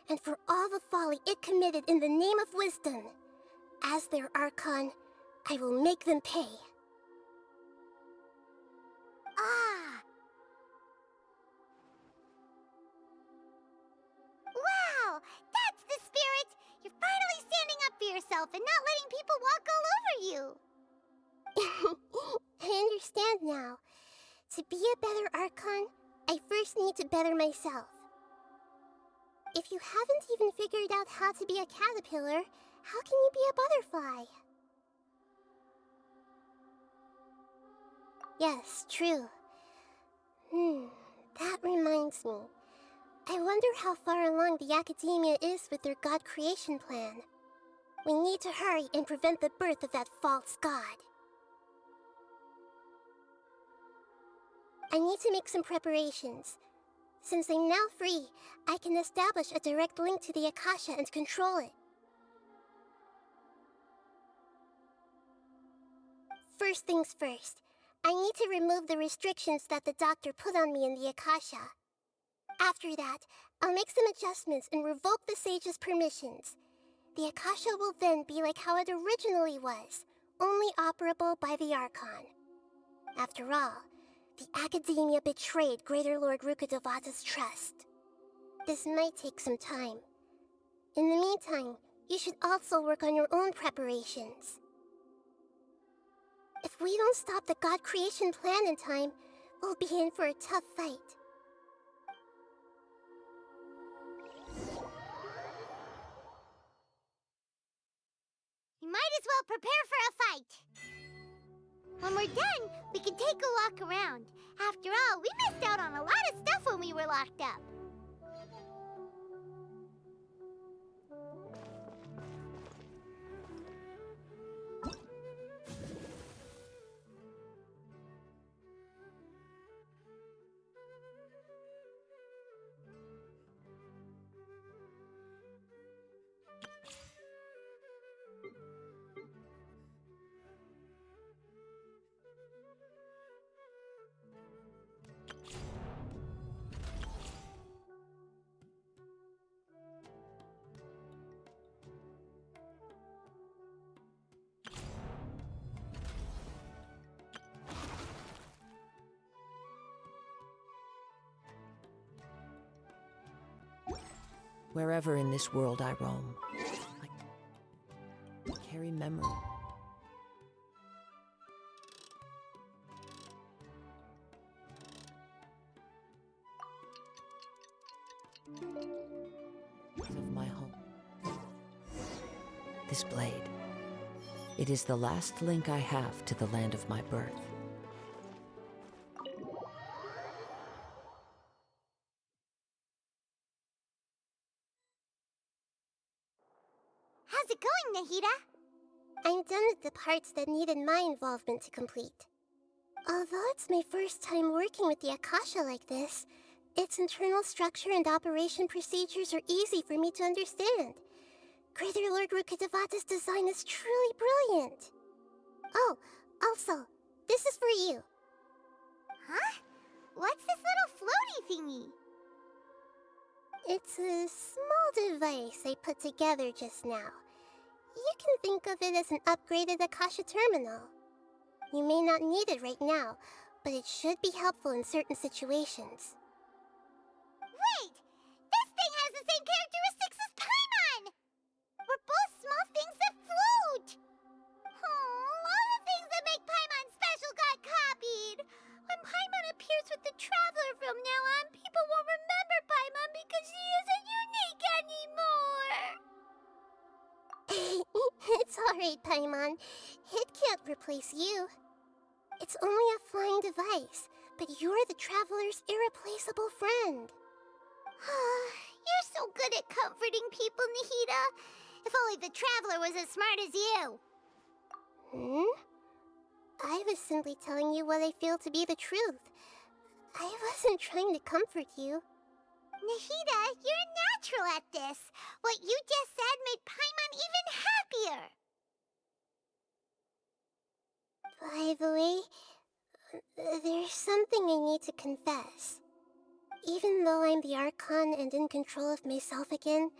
and for all the folly it committed in the name of wisdom, as their Archon, I will make them pay. Ah! Wow! That's the spirit! You're finally standing up for yourself and not letting people walk all over you! I understand now. To be a better Archon, I first need to better myself. If you haven't even figured out how to be a caterpillar, how can you be a butterfly? Yes, true. That reminds me. I wonder how far along the Academia is with their god creation plan. We need to hurry and prevent the birth of that false god. I need to make some preparations. Since I'm now free, I can establish a direct link to the Akasha and control it. First things first, I need to remove the restrictions that the doctor put on me in the Akasha. After that, I'll make some adjustments and revoke the sage's permissions. The Akasha will then be like how it originally was, only operable by the Archon. After all, the Academia betrayed Greater Lord Rukkhadevata's trust. This might take some time. In the meantime, you should also work on your own preparations. If we don't stop the god creation plan in time, we'll be in for a tough fight. You might as well prepare for a fight. When we're done, we can take a walk around. After all, we missed out on a lot of stuff when we were locked up. Wherever in this world I roam, I carry memory. Of my home. This blade. It is the last link I have to the land of my birth. How's it going, Nahida? I'm done with the parts that needed my involvement to complete. Although it's my first time working with the Akasha like this, its internal structure and operation procedures are easy for me to understand. Greater Lord Rukkhadevata's design is truly brilliant. Oh, also, this is for you. Huh? What's this little floaty thingy? It's a small device I put together just now. You can think of it as an upgraded Akasha terminal. You may not need it right now, but it should be helpful in certain situations. Wait! This thing has the same characteristics as Paimon! We're both small things that float! Oh, all the things that make Paimon special got copied! When Paimon appears with the Traveler from now on, people won't remember Paimon because she isn't unique anymore! It's alright, Paimon. It can't replace you. It's only a flying device, but you're the Traveler's irreplaceable friend. You're so good at comforting people, Nahida. If only the Traveler was as smart as you! I was simply telling you what I feel to be the truth. I wasn't trying to comfort you. Nahida, you're a natural at this. What you just said made Paimon even happier. By the way, there's something I need to confess. Even though I'm the Archon and in control of myself again,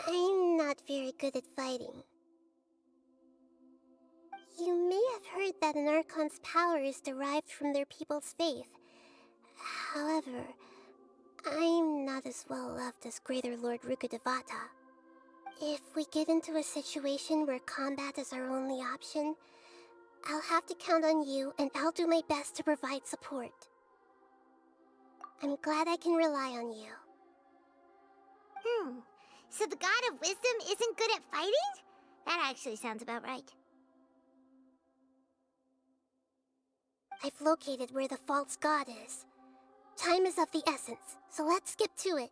I'm not very good at fighting. You may have heard that an Archon's power is derived from their people's faith. However, I'm not as well loved as Greater Lord Rukkhadevata. If we get into a situation where combat is our only option, I'll have to count on you, and I'll do my best to provide support. I'm glad I can rely on you. So the God of Wisdom isn't good at fighting? That actually sounds about right. I've located where the false god is. Time is of the essence, so let's skip to it.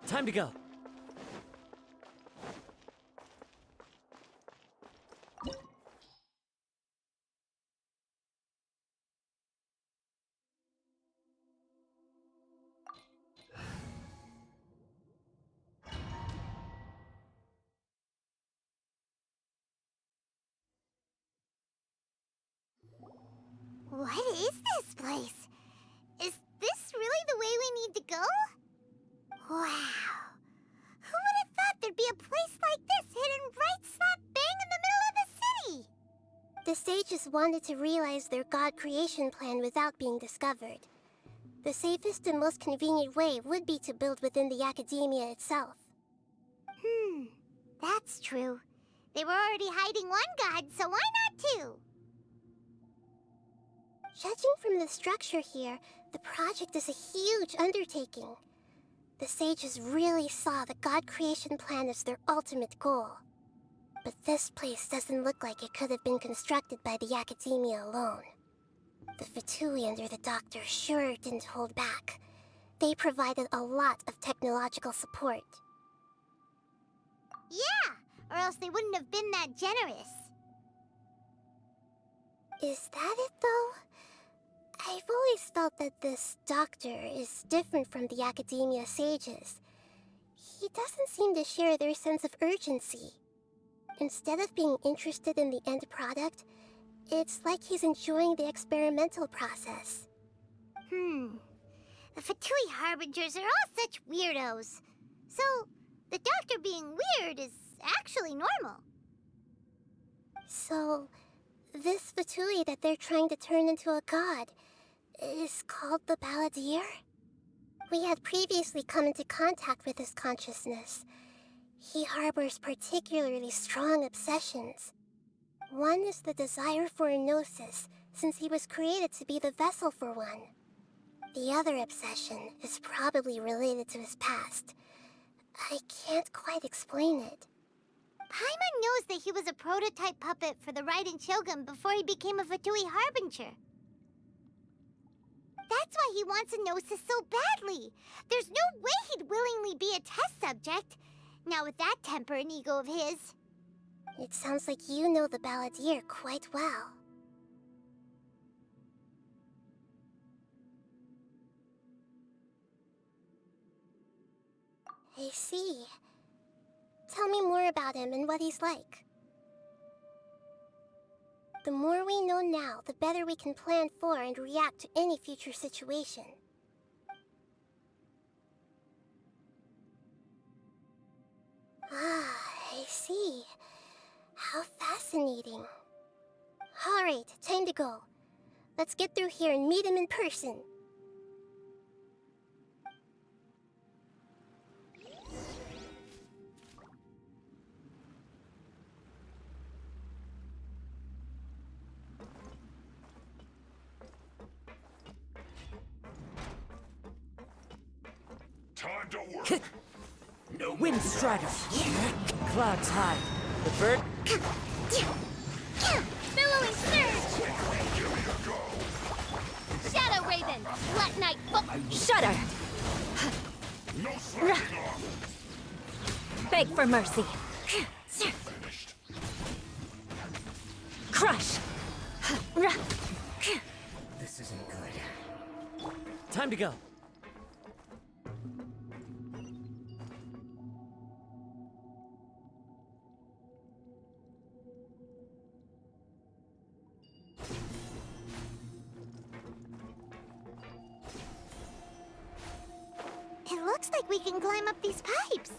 Time to go. What is this place? Is this really the way we need to go? Wow. Who would have thought there'd be a place like this hidden right slap bang in the middle of the city? The sages wanted to realize their god creation plan without being discovered. The safest and most convenient way would be to build within the academia itself. That's true. They were already hiding one god, so why not two? Judging from the structure here, the project is a huge undertaking. The sages really saw the god creation plan as their ultimate goal. But this place doesn't look like it could have been constructed by the academia alone. The Fatui under the Doctor sure didn't hold back. They provided a lot of technological support. Yeah, or else they wouldn't have been that generous. Is that it, though? I've always felt that this Doctor is different from the academia sages. He doesn't seem to share their sense of urgency. Instead of being interested in the end product, it's like he's enjoying the experimental process. The Fatui Harbingers are all such weirdos. So, the Doctor being weird is actually normal. So, this Fatui that they're trying to turn into a god is called the Balladeer? We had previously come into contact with his consciousness. He harbors particularly strong obsessions. One is the desire for a gnosis, since he was created to be the vessel for one. The other obsession is probably related to his past. I can't quite explain it. Paimon knows that he was a prototype puppet for the Raiden Shogun before he became a Fatui Harbinger. That's why he wants a gnosis so badly. There's no way he'd willingly be a test subject. Now with that temper and ego of his. It sounds like you know the Balladeer quite well. I see. Tell me more about him and what he's like. The more we know now, the better we can plan for and react to any future situation. Ah, I see. How fascinating. Alright, time to go. Let's get through here and meet him in person. Wind strider. Clouds high. The bird. Billowing surge! Shadow Raven! Let night Shudder! Beg for mercy. Crush! This isn't good. Time to go. It looks like we can climb up these pipes.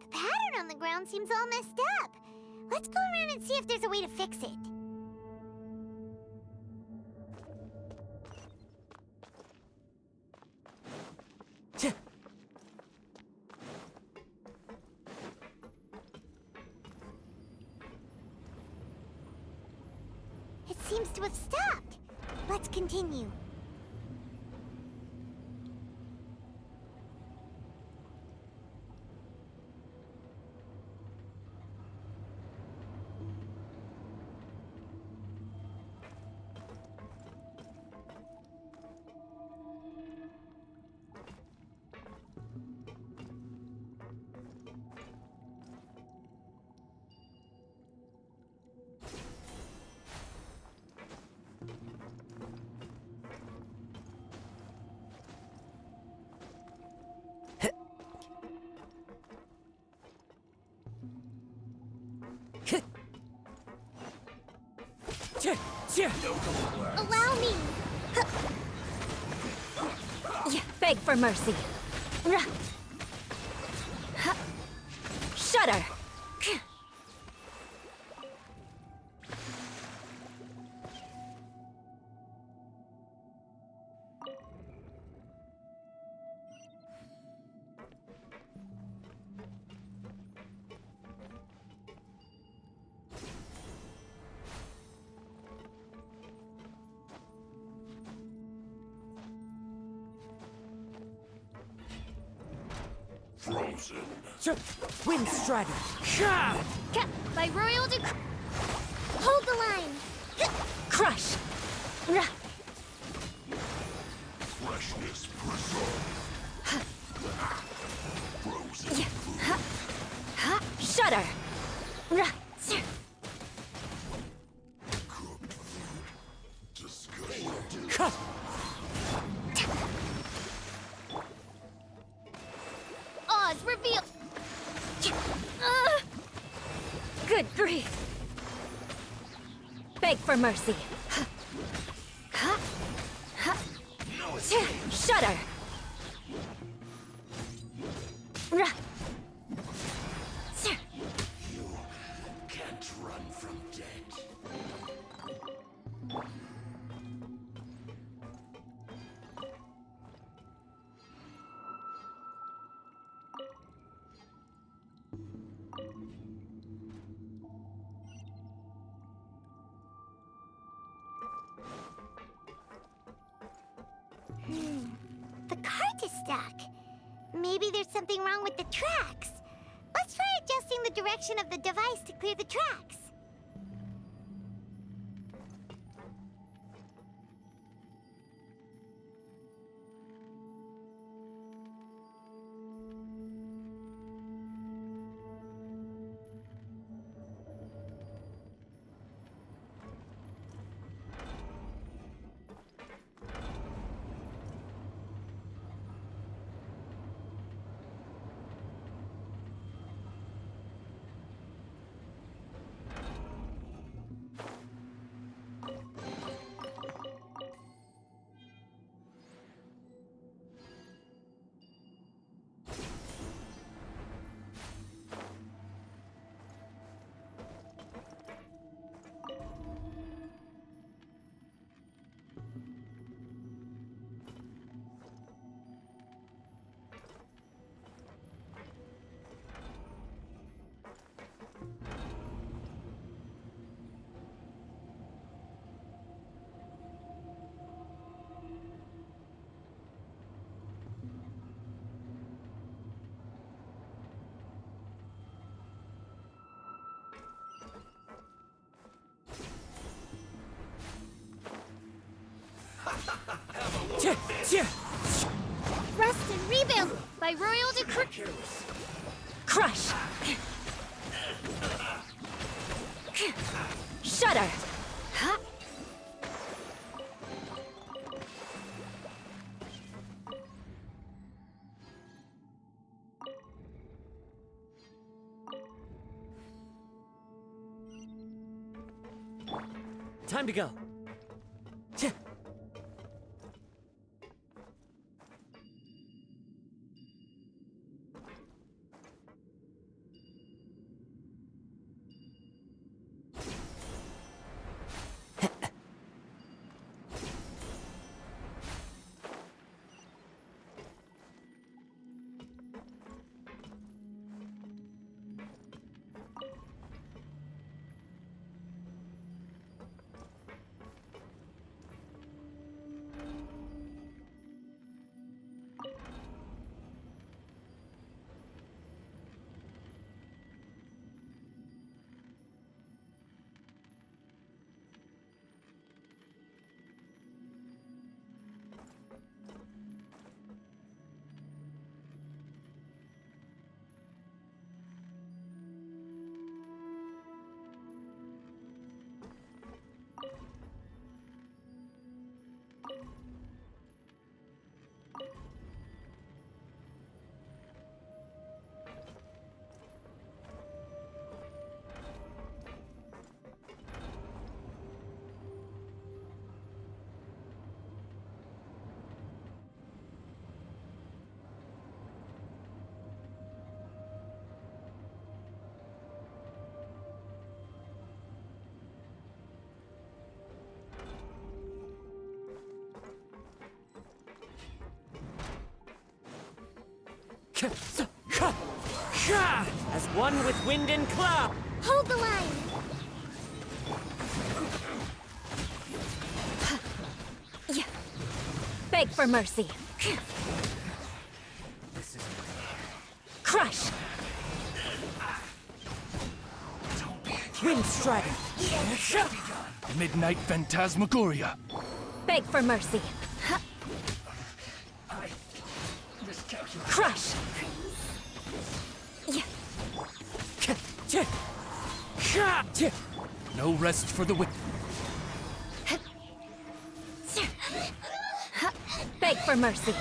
The pattern on the ground seems all messed up. Let's go around and see if there's a way to fix it. It seems to have stopped. Let's continue. Allow me! Beg for mercy. Shudder! Frozen. Wind strider. By royal decree. Hold the line. Crush! Freshness preserved. Frozen. Shudder! Cut! Oz, reveal. Good grief! Beg for mercy. Shudder! Can't run from death. The cart is stuck. Maybe there's something wrong with the tracks. Let's try adjusting the direction of the device to clear the tracks. Rest and rebuild by royal decree. Crush! Shudder! Time to go. As one with wind and cloud! Hold the line! Beg for mercy. Crush! Wind strike! Midnight Phantasmagoria. Beg for mercy. Crush! No rest for the wind. Beg for mercy.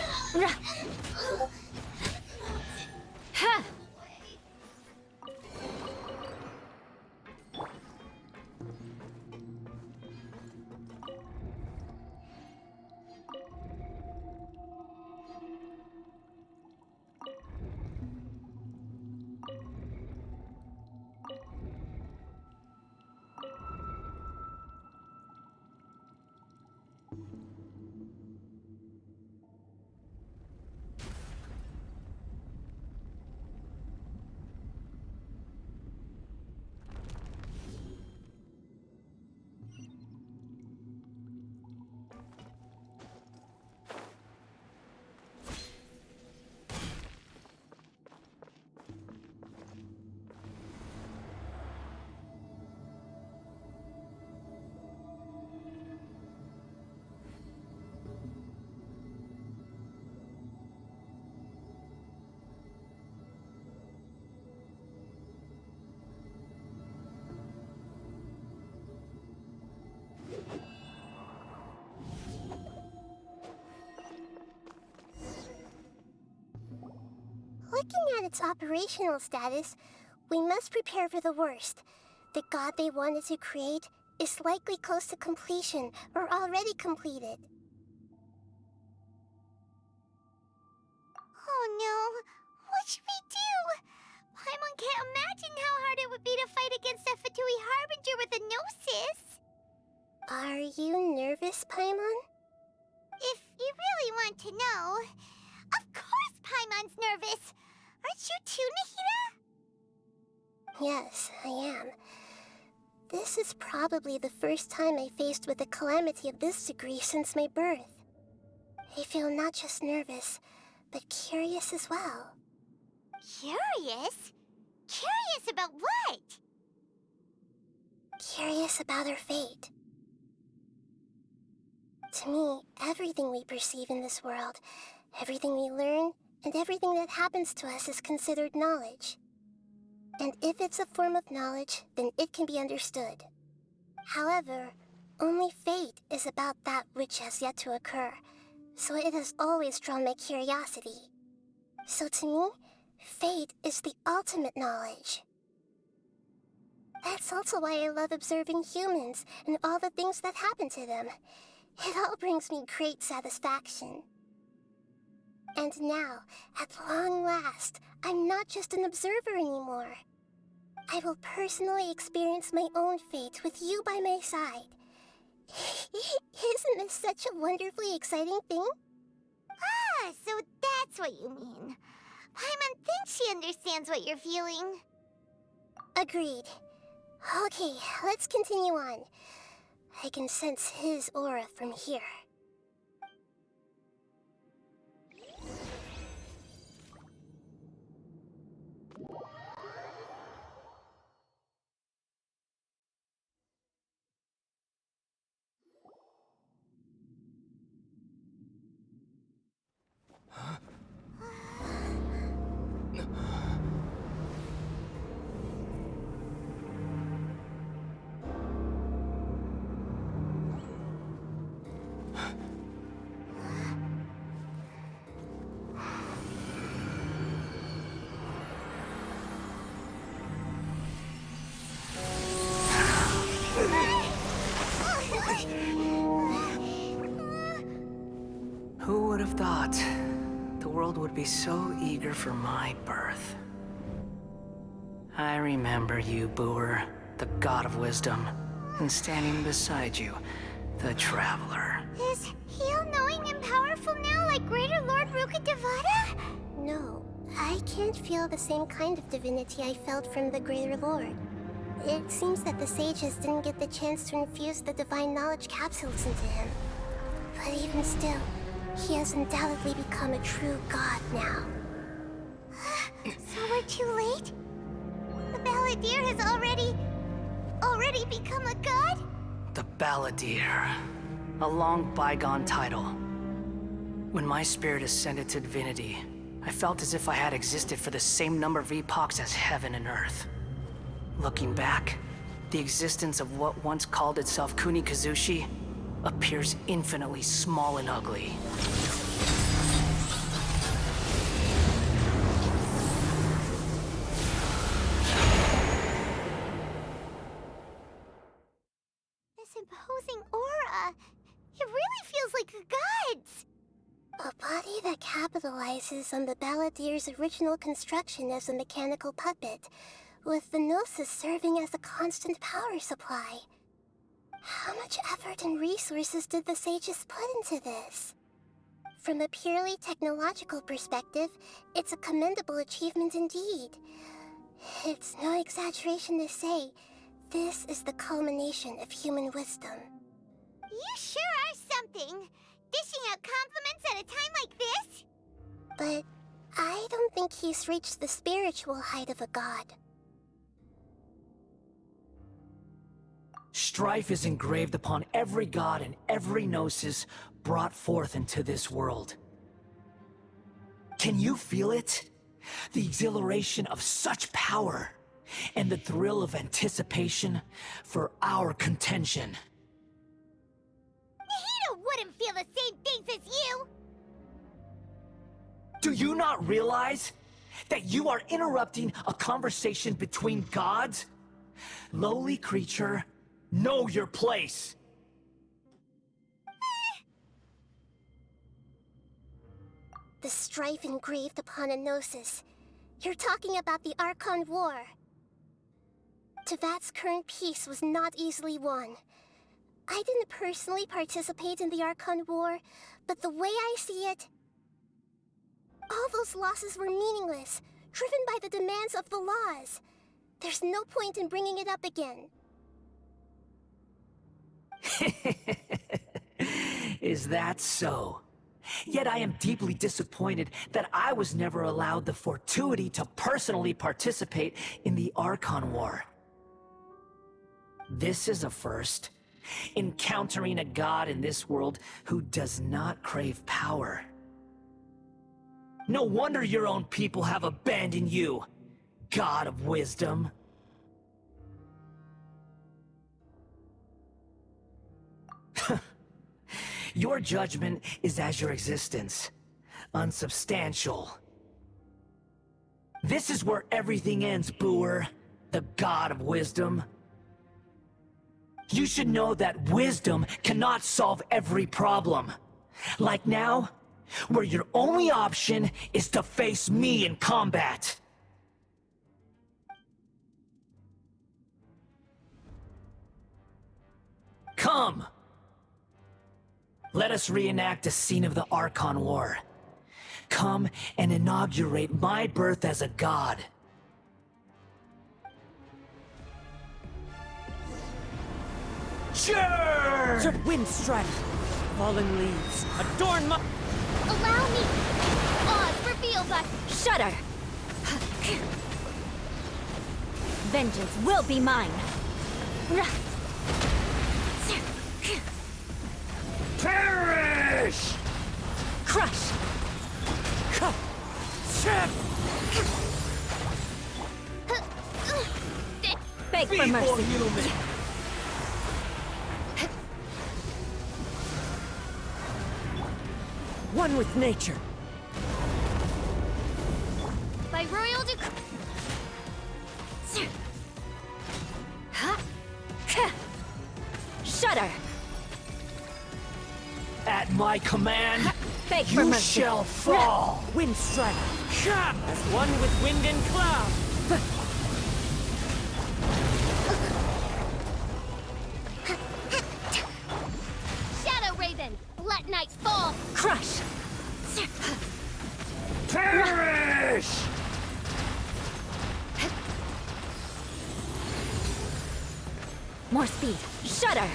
Looking at its operational status, we must prepare for the worst. The god they wanted to create is likely close to completion or already completed. Oh no! What should we do? Paimon can't imagine how hard it would be to fight against a Fatui Harbinger with a gnosis! Are you nervous, Paimon? If you really want to know, of course Paimon's nervous! Aren't you too, Nahida? Yes, I am. This is probably the first time I faced with a calamity of this degree since my birth. I feel not just nervous, but curious as well. Curious? Curious about what? Curious about her fate. To me, everything we perceive in this world, everything we learn, and everything that happens to us is considered knowledge. And if it's a form of knowledge, then it can be understood. However, only fate is about that which has yet to occur, so it has always drawn my curiosity. So to me, fate is the ultimate knowledge. That's also why I love observing humans and all the things that happen to them. It all brings me great satisfaction. And now, at long last, I'm not just an observer anymore. I will personally experience my own fate with you by my side. Isn't this such a wonderfully exciting thing? Ah, so that's what you mean. Paimon thinks she understands what you're feeling. Agreed. Okay, let's continue on. I can sense his aura from here. Who would have thought the world would be so eager for my birth? I remember you, Booer, the god of wisdom, and standing beside you, the traveler. Is he all-knowing and powerful now like Greater Lord Rukkhadevata? No, I can't feel the same kind of divinity I felt from the Greater Lord. It seems that the sages didn't get the chance to infuse the divine knowledge capsules into him. But even still, he has undoubtedly become a true god now. So we're too late? The Balladeer has already become a god? The Balladeer. A long bygone title. When my spirit ascended to divinity, I felt as if I had existed for the same number of epochs as heaven and earth. Looking back, the existence of what once called itself Kunikazushi appears infinitely small and ugly. This imposing aura, it really feels like a god's. A body that capitalizes on the Balladeer's original construction as a mechanical puppet, with the Gnosis serving as a constant power supply. How much effort and resources did the sages put into this? From a purely technological perspective, it's a commendable achievement indeed. It's no exaggeration to say, this is the culmination of human wisdom. You sure are something! Dishing out compliments at a time like this? But I don't think he's reached the spiritual height of a god. Strife is engraved upon every god and every gnosis brought forth into this world. Can you feel it? The exhilaration of such power, and the thrill of anticipation for our contention. Nahida wouldn't feel the same things as you! Do you not realize that you are interrupting a conversation between gods? Lowly creature, know your place! The strife engraved upon a gnosis. You're talking about the Archon War. Tevat's current peace was not easily won. I didn't personally participate in the Archon War, but the way I see it, all those losses were meaningless, driven by the demands of the laws. There's no point in bringing it up again. Is that so? Yet I am deeply disappointed that I was never allowed the fortuity to personally participate in the Archon War. This is a first, Encountering a god in this world who does not crave power. No wonder your own people have abandoned you, god of wisdom. Your judgment is as your existence, unsubstantial. This is where everything ends, Booer, the god of wisdom. You should know that wisdom cannot solve every problem. Like now, where your only option is to face me in combat. Come! Let us reenact a scene of the Archon War. Come and inaugurate my birth as a god. Sure! Wind strike! Fallen leaves, adorn my... Allow me! Oz, reveal that... Shudder! Vengeance will be mine! Perish! Crush! Beg for mercy! Human. One with nature. By royal decree... Shudder! At my command, Beg for you mercy. shall fall! Wind strike. As one with wind and cloud. Shadow Raven, let night fall! Crush! Perish! More speed! Shudder!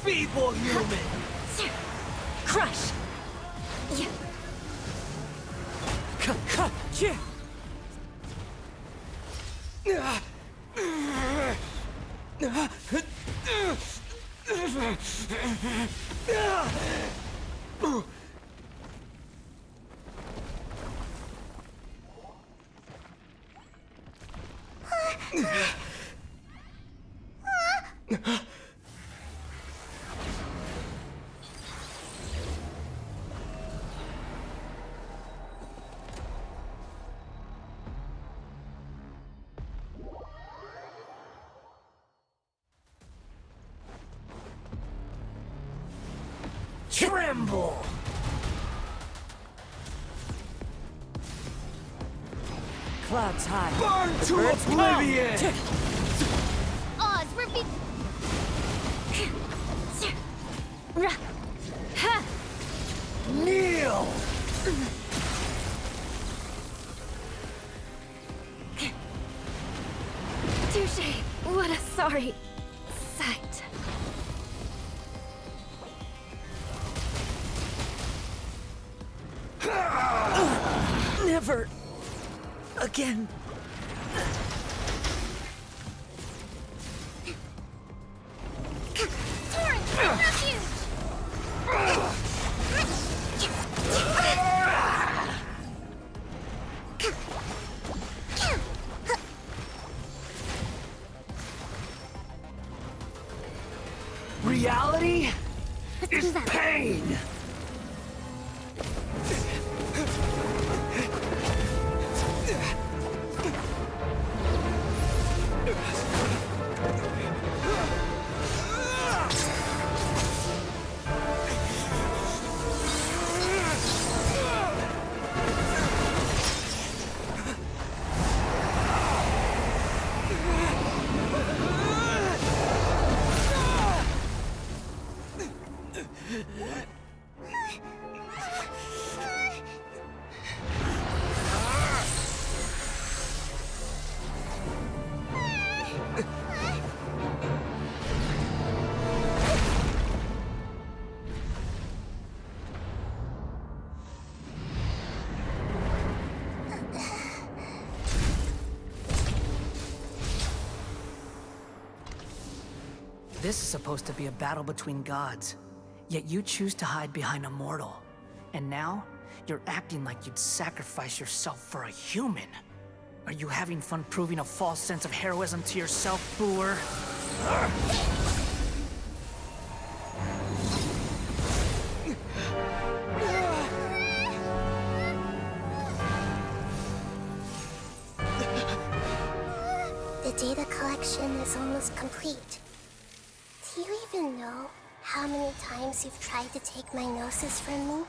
Feeble human! Crush! Tremble! Clouds high. Burn The to birds oblivion! Oz, reveal... Kneel! Touché! What a sorry sight. Never again. Torrent, refuge! Reality is pain! This is supposed to be a battle between gods, yet you choose to hide behind a mortal. And now, you're acting like you'd sacrifice yourself for a human. Are you having fun proving a false sense of heroism to yourself, Booer? The data collection is almost complete. Do you even know how many times you've tried to take my gnosis from me?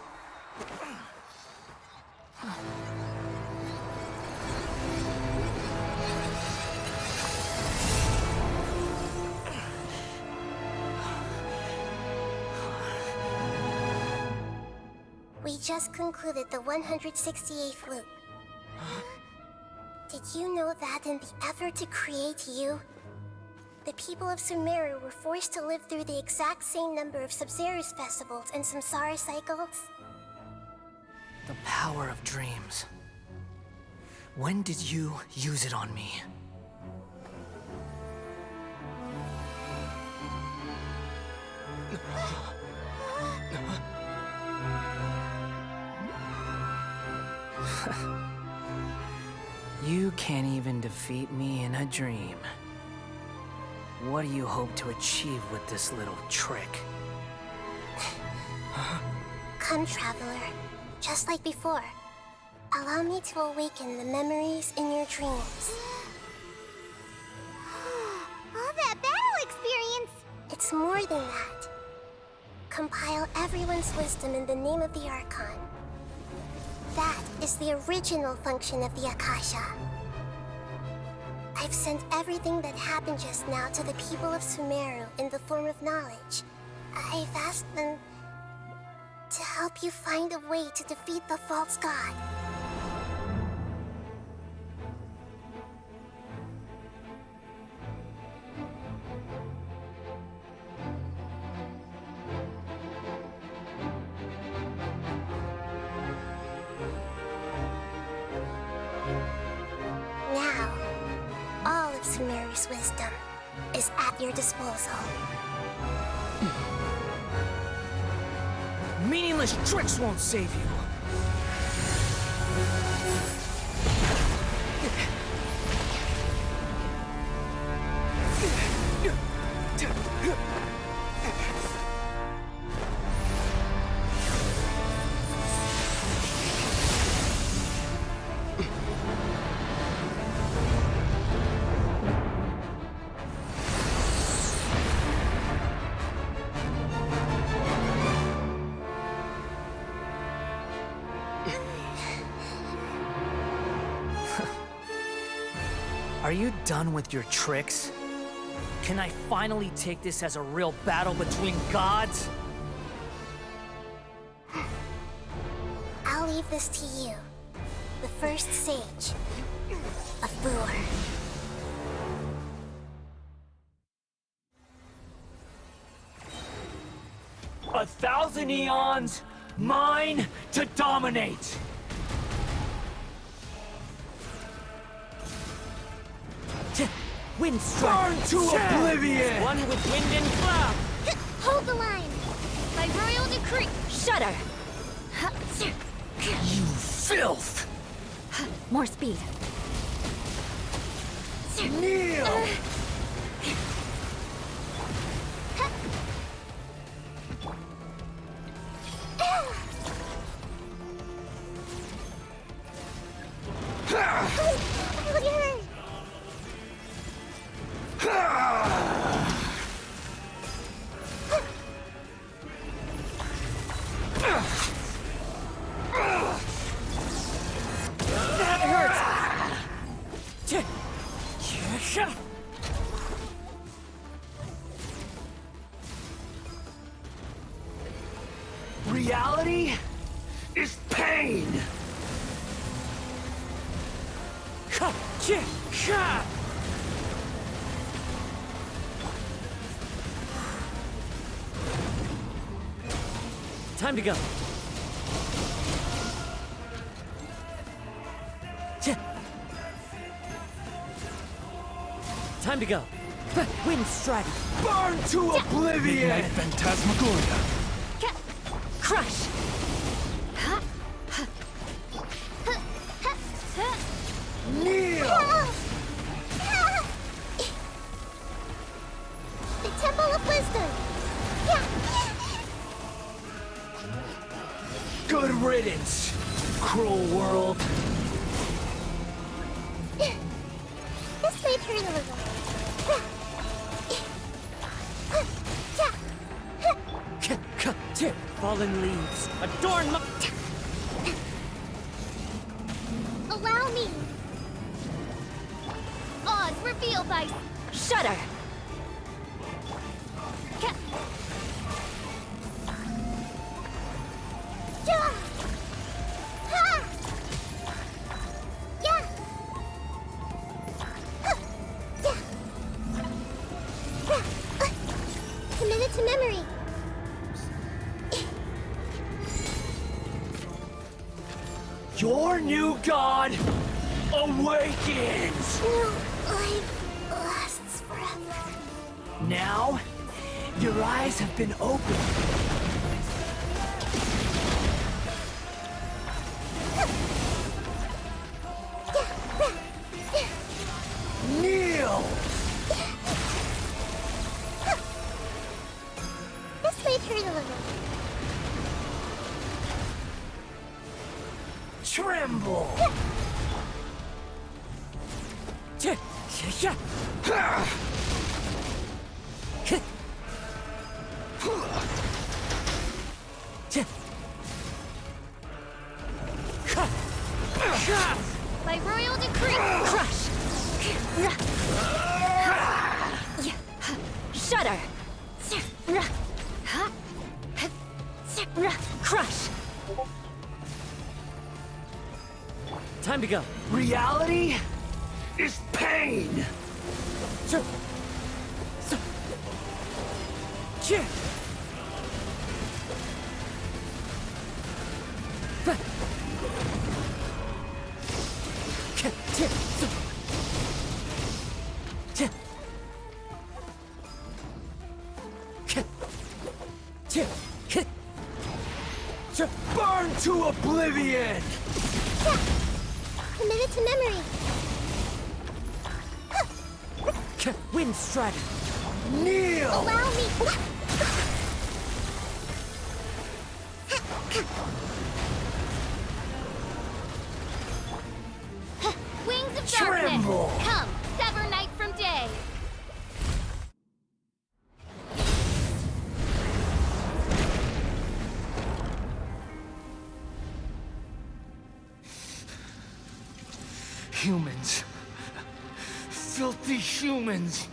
We just concluded the 168th loop. Did you know that in the effort to create you, the people of Sumeru were forced to live through the exact same number of Sub-Zerus festivals and samsara cycles? The power of dreams. When did you use it on me? You can't even defeat me in a dream. What do you hope to achieve with this little trick? Come, Traveler. Just like before. Allow me to awaken the memories in your dreams. All that battle experience! It's more than that. Compile everyone's wisdom in the name of the Archon. That is the original function of the Akasha. I've sent everything that happened just now to the people of Sumeru in the form of knowledge. I've asked them to help you find a way to defeat the false god. Now, all of Sumeru's wisdom is at your disposal. Meaningless tricks won't save you. Are you done with your tricks? Can I finally take this as a real battle between gods? I'll leave this to you, the first sage of Booer. A thousand eons, mine to dominate! Wind strike! Burn to oblivion! One with wind and cloud! Hold the line! By royal decree! Shudder! You filth! More speed. Kneel! That hurts! Reality is pain! Time to go. Time to go. Wind strike. Burn to oblivion! Midnight Phantasmagoria. Crush! Kneel! The Temple of Wisdom! Good riddance, cruel world. This may turn a little. Fallen leaves, adorn my... Allow me! Oz revealed by... Shudder! Committed to memory. Your new god awakens! No, life lasts forever. Now, your eyes have been opened. Kneel! This may turn a little. Tremble! By royal decree! Crush! Shudder! Crush! Time to go. Reality is pain! Burn to oblivion! Committed to memory. Wind strike. Kneel! Allow me. Wings of Tremble! darkness! Come, sever night from day! Humans. Filthy humans.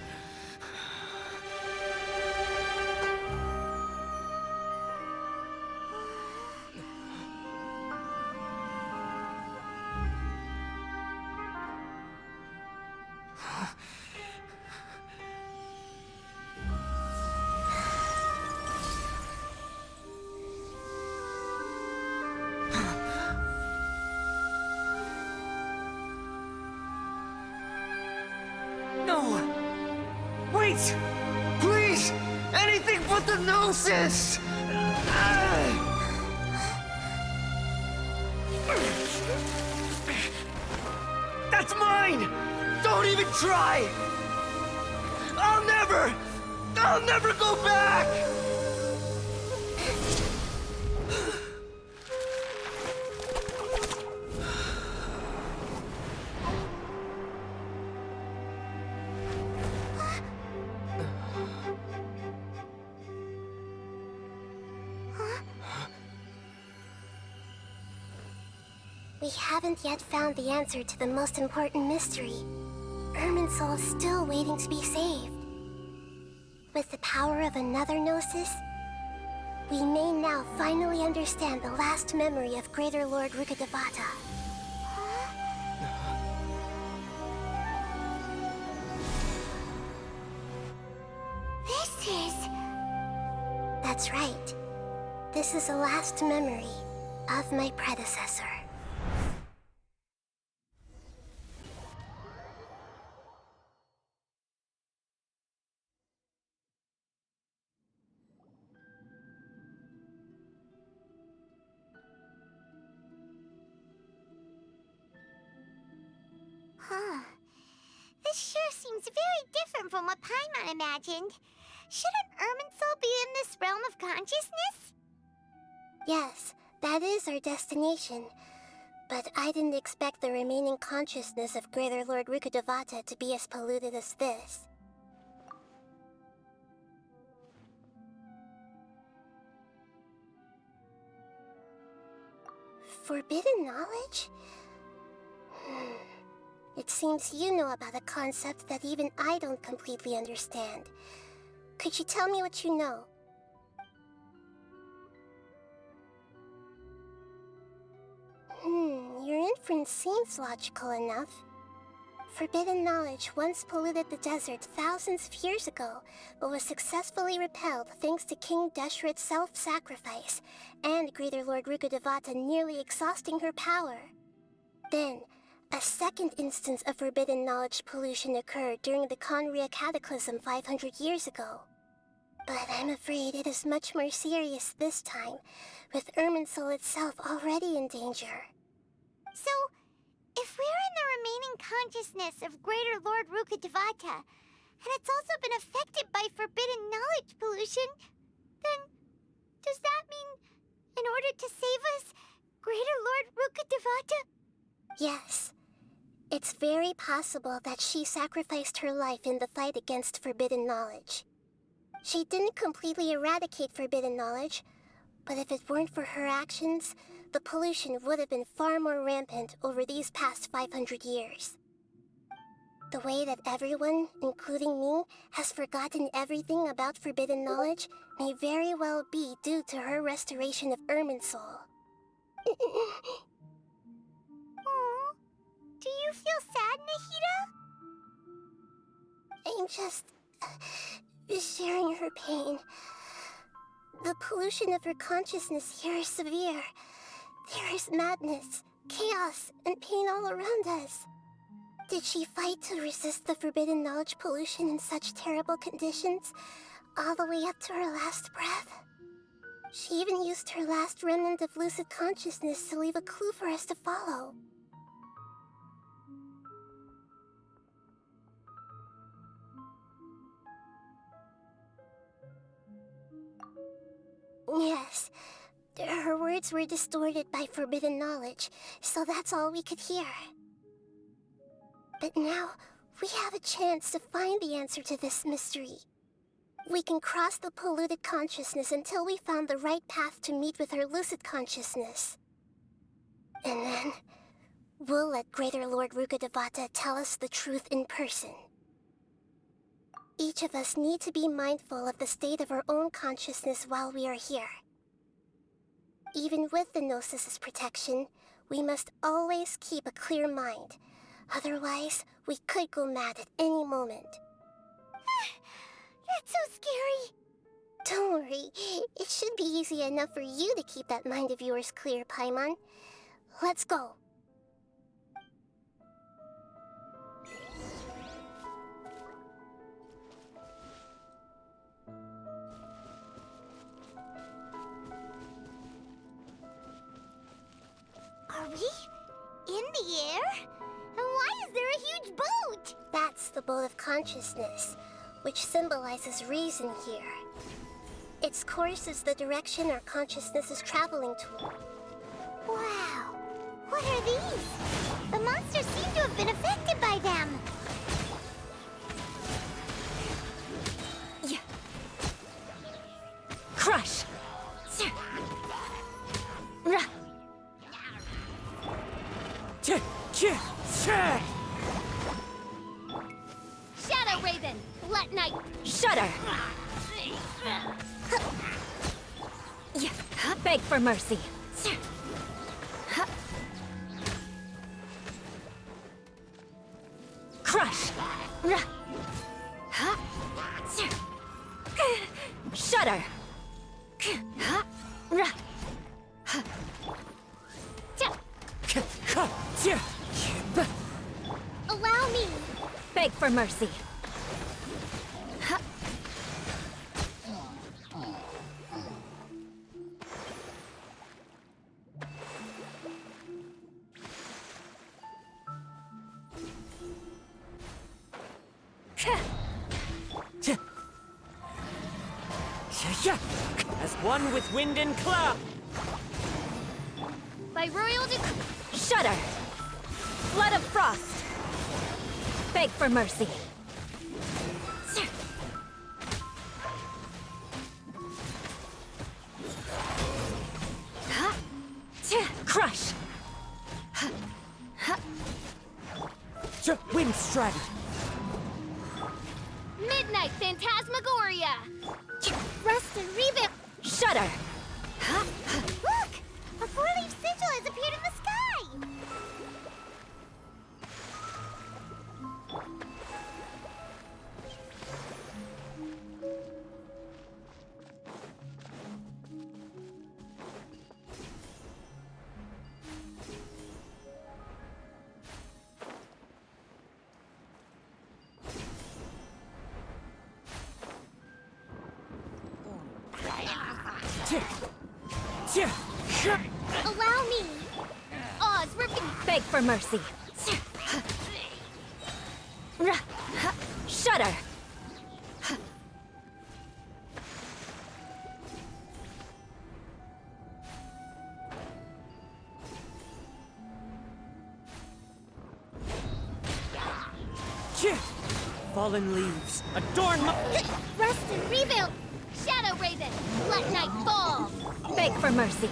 No! Wait! Please! Anything but the gnosis! That's mine! Don't even try! I'll never go back! We haven't yet found the answer to the most important mystery. Irminsul is still waiting to be saved. With the power of another gnosis, we may now finally understand the last memory of Greater Lord Rukkhadevata. This is... That's right. This is the last memory of my predecessor. seems very different from what Paimon imagined. Shouldn't Irminsul be in this realm of consciousness? Yes, that is our destination. But I didn't expect the remaining consciousness of Greater Lord Rukkhadevata to be as polluted as this. Forbidden knowledge? It seems you know about a concept that even I don't completely understand. Could you tell me what you know? Your inference seems logical enough. Forbidden knowledge once polluted the desert thousands of years ago, but was successfully repelled thanks to King Deshret's self-sacrifice, and Greater Lord Rukkhadevata nearly exhausting her power. Then, a second instance of forbidden knowledge pollution occurred during the Conria Cataclysm 500 years ago. But I'm afraid it is much more serious this time, with Irminsul itself already in danger. So, if we're in the remaining consciousness of Greater Lord Rukkhadevata, and it's also been affected by forbidden knowledge pollution, then does that mean, in order to save us, Greater Lord Rukkhadevata? Yes. It's very possible that she sacrificed her life in the fight against forbidden knowledge. She didn't completely eradicate forbidden knowledge, but if it weren't for her actions, the pollution would have been far more rampant over these past 500 years. The way that everyone, including me, has forgotten everything about forbidden knowledge may very well be due to her restoration of Irminsul. Aww. Do you feel sad, Nahida? I'm just sharing her pain. The pollution of her consciousness here is severe. There is madness, chaos, and pain all around us. Did she fight to resist the forbidden knowledge pollution in such terrible conditions, all the way up to her last breath? She even used her last remnant of lucid consciousness to leave a clue for us to follow. Yes, her words were distorted by forbidden knowledge, so that's all we could hear. But now, we have a chance to find the answer to this mystery. We can cross the polluted consciousness until we found the right path to meet with her lucid consciousness. And then, we'll let Greater Lord Rukkhadevata tell us the truth in person. Each of us need to be mindful of the state of our own consciousness while we are here. Even with the Gnosis's protection, we must always keep a clear mind. Otherwise, we could go mad at any moment. That's so scary. Don't worry, it should be easy enough for you to keep that mind of yours clear, Paimon. Let's go. Are we in the air? And why is there a huge boat? That's the boat of consciousness, which symbolizes reason here. Its course is the direction our consciousness is traveling toward. Wow! What are these? The monsters seem to have been affected by them. Yeah. Crush! Shadow Raven, let night. Shudder! Yeah. Beg for mercy. Crush! Shudder! Allow me. Beg for mercy. As one with wind and cloud. By royal Shudder! Flood of frost! Beg for mercy! Crush! Wind strategy. Midnight Phantasmagoria! Rest and rebuild! Shudder! Look! A four-leaf sigil has appeared in the sky! Allow me! Oz, beg for mercy! Shudder! Fallen leaves, adorn my... Rest and rebuild! Shadow Raven, let night fall! Beg for mercy!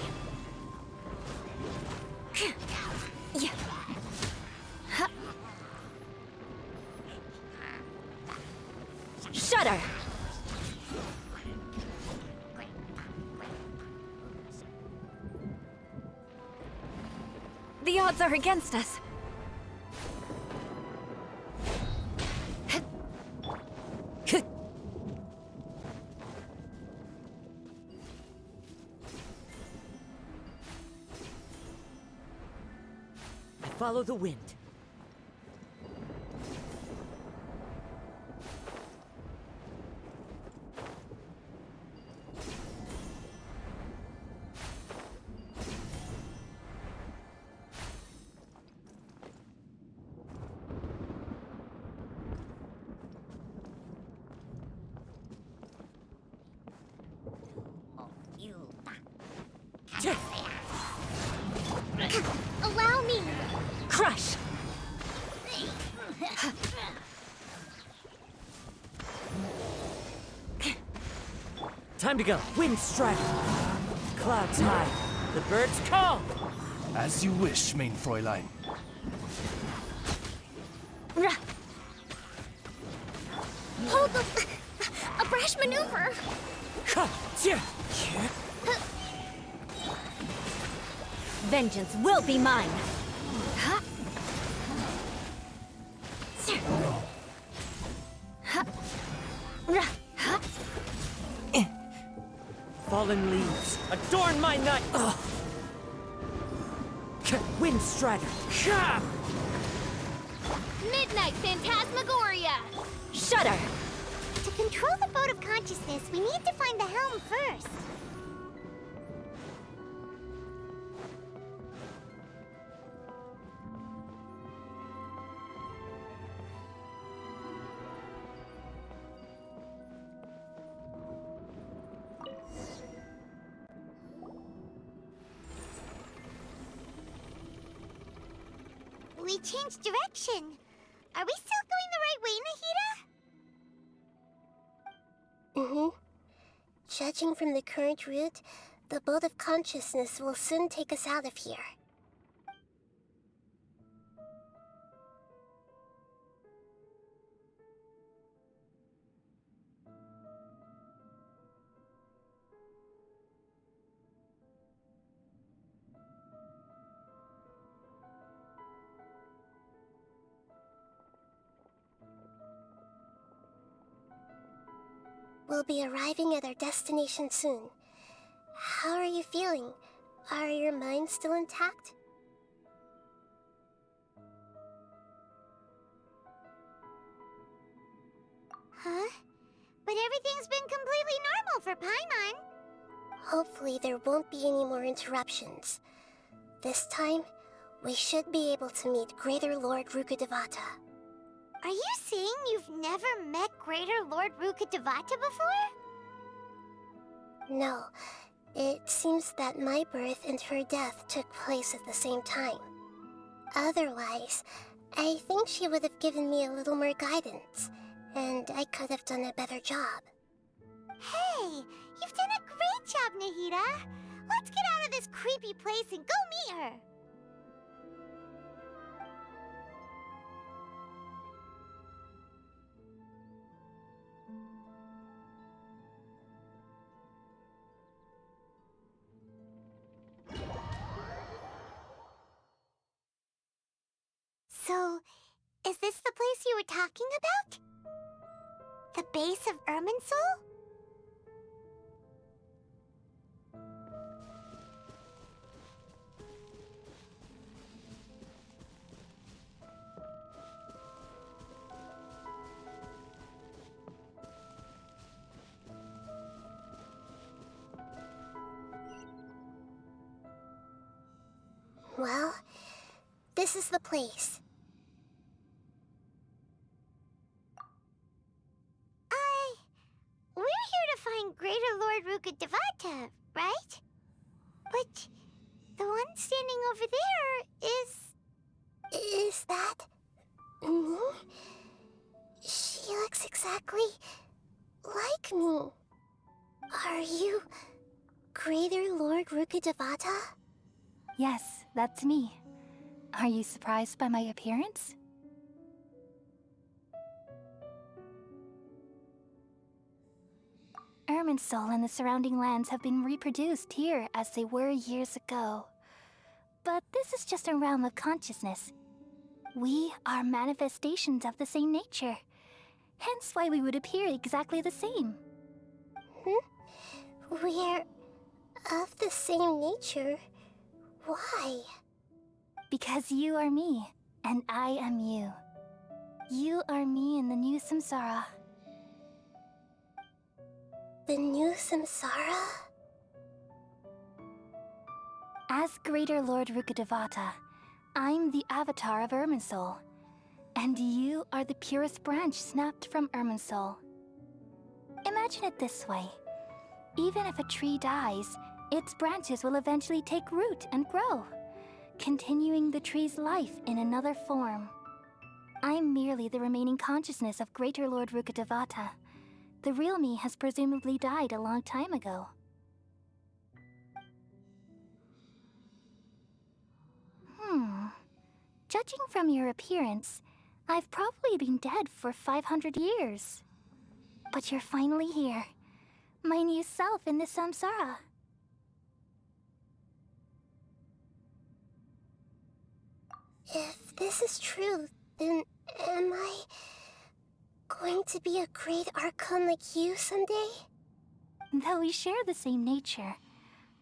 Shudder! The odds are against us. Follow the wind. Allow me! Crush! Time to go. Wind strike. Clouds high. The birds call. As you wish, main Fräulein. Hold the... A brash maneuver! Vengeance will be mine! Fallen leaves, adorn my night! Wind strider! Midnight Phantasmagoria! Shudder! To control the boat of consciousness, we need to find the helm first. We changed direction. Are we still going the right way, Nahida? Mm-hmm. Judging from the current route, the boat of consciousness will soon take us out of here. We'll be arriving at our destination soon. How are you feeling? Are your minds still intact? Huh? But everything's been completely normal for Paimon. Hopefully there won't be any more interruptions. This time, we should be able to meet Greater Lord Rukkhadevata. Are you saying you've never met Greater Lord Rukkhadevata before? No. It seems that my birth and her death took place at the same time. Otherwise, I think she would have given me a little more guidance, and I could have done a better job. Hey, you've done a great job, Nahida. Let's get out of this creepy place and go meet her. So, is this the place you were talking about? The base of Irminsul? Well, this is the place. We're here to find Greater Lord Rukkhadevata, right? But the one standing over there is... Is that... me? She looks exactly like me. Are you Greater Lord Rukkhadevata? Yes, that's me. Are you surprised by my appearance? Irminsul and the surrounding lands have been reproduced here as they were years ago. But this is just a realm of consciousness. We are manifestations of the same nature. Hence why we would appear exactly the same. We're of the same nature? Why? Because you are me, and I am you. You are me in the new samsara. The new samsara? As Greater Lord Rukkhadevata, I'm the avatar of Irminsul, and you are the purest branch snapped from Irminsul. Imagine it this way. Even if a tree dies, its branches will eventually take root and grow, continuing the tree's life in another form. I'm merely the remaining consciousness of Greater Lord Rukkhadevata. The real me has presumably died a long time ago. Judging from your appearance, I've probably been dead for 500 years. But you're finally here. My new self in the samsara. If this is true, then am I going to be a great Archon like you someday? Though we share the same nature,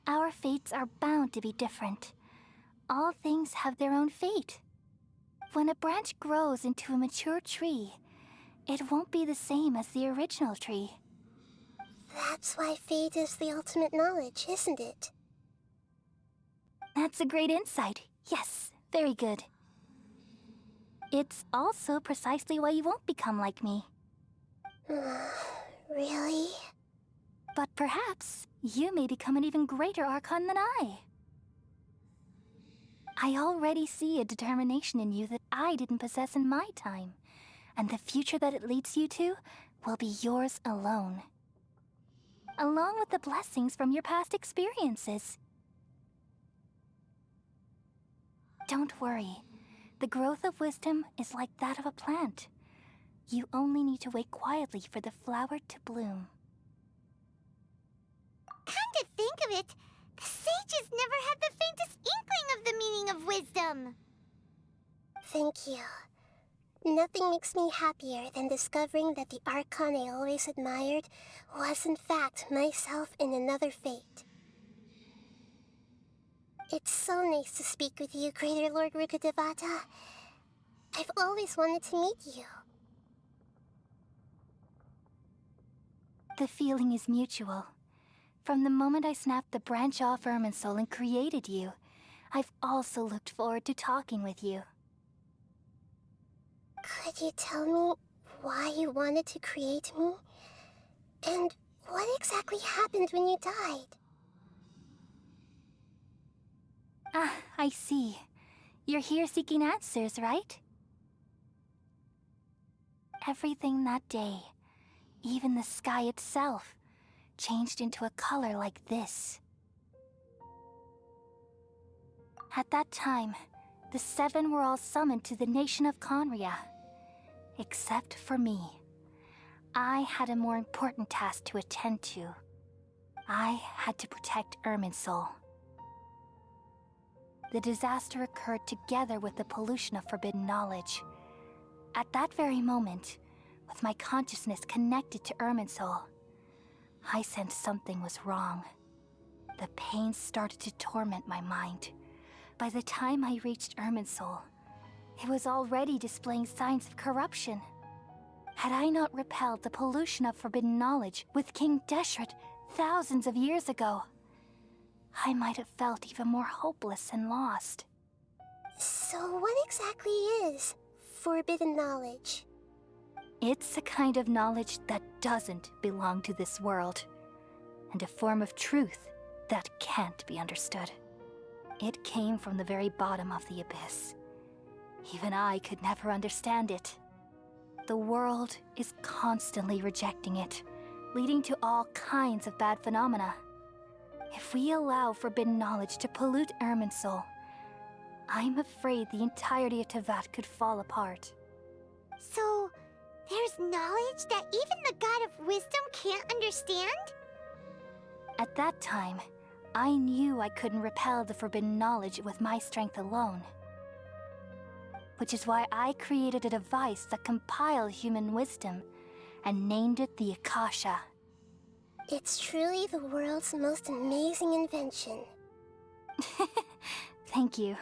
our fates are bound to be different. All things have their own fate. When a branch grows into a mature tree, it won't be the same as the original tree. That's why fate is the ultimate knowledge, isn't it? That's a great insight. Yes, very good. It's also precisely why you won't become like me. Really? But perhaps you may become an even greater Archon than I. I already see a determination in you that I didn't possess in my time, and the future that it leads you to will be yours alone. Along with the blessings from your past experiences. Don't worry. The growth of wisdom is like that of a plant. You only need to wait quietly for the flower to bloom. Come to think of it, the sages never had the faintest inkling of the meaning of wisdom. Thank you. Nothing makes me happier than discovering that the Archon I always admired was in fact myself in another fate. It's so nice to speak with you, Greater Lord Rukkhadevata. I've always wanted to meet you. The feeling is mutual. From the moment I snapped the branch off Irminsul and created you, I've also looked forward to talking with you. Could you tell me why you wanted to create me? And what exactly happened when you died? Ah, I see. You're here seeking answers, right? Everything that day, even the sky itself, changed into a color like this. At that time, the seven were all summoned to the nation of Conria. Except for me. I had a more important task to attend to. I had to protect Irminsul. The disaster occurred together with the pollution of forbidden knowledge. At that very moment, with my consciousness connected to Irminsul, I sensed something was wrong. The pain started to torment my mind. By the time I reached Irminsul, it was already displaying signs of corruption. Had I not repelled the pollution of forbidden knowledge with King Deshret thousands of years ago, I might have felt even more hopeless and lost. So what exactly is forbidden knowledge? It's a kind of knowledge that doesn't belong to this world, and a form of truth that can't be understood. It came from the very bottom of the abyss. Even I could never understand it. The world is constantly rejecting it, leading to all kinds of bad phenomena. If we allow forbidden knowledge to pollute Irminsul, I'm afraid the entirety of Teyvat could fall apart. So, there's knowledge that even the God of Wisdom can't understand? At that time, I knew I couldn't repel the forbidden knowledge with my strength alone. Which is why I created a device that compiled human wisdom and named it the Akasha. It's truly the world's most amazing invention. Thank you.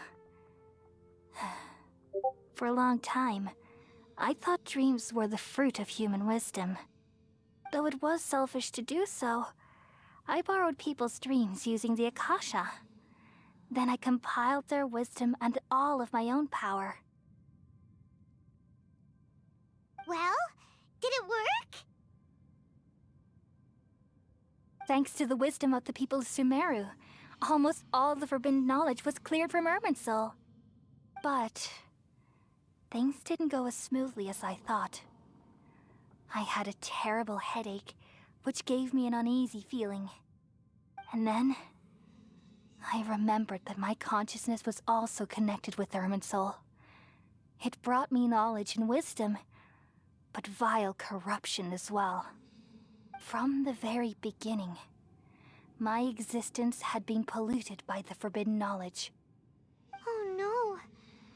For a long time, I thought dreams were the fruit of human wisdom. Though it was selfish to do so, I borrowed people's dreams using the Akasha. Then I compiled their wisdom and all of my own power. Well, did it work? Thanks to the wisdom of the people of Sumeru, almost all the forbidden knowledge was cleared from Irminsul. But things didn't go as smoothly as I thought. I had a terrible headache, which gave me an uneasy feeling. And then I remembered that my consciousness was also connected with Irminsul. It brought me knowledge and wisdom, but vile corruption as well. From the very beginning, my existence had been polluted by the forbidden knowledge. Oh no,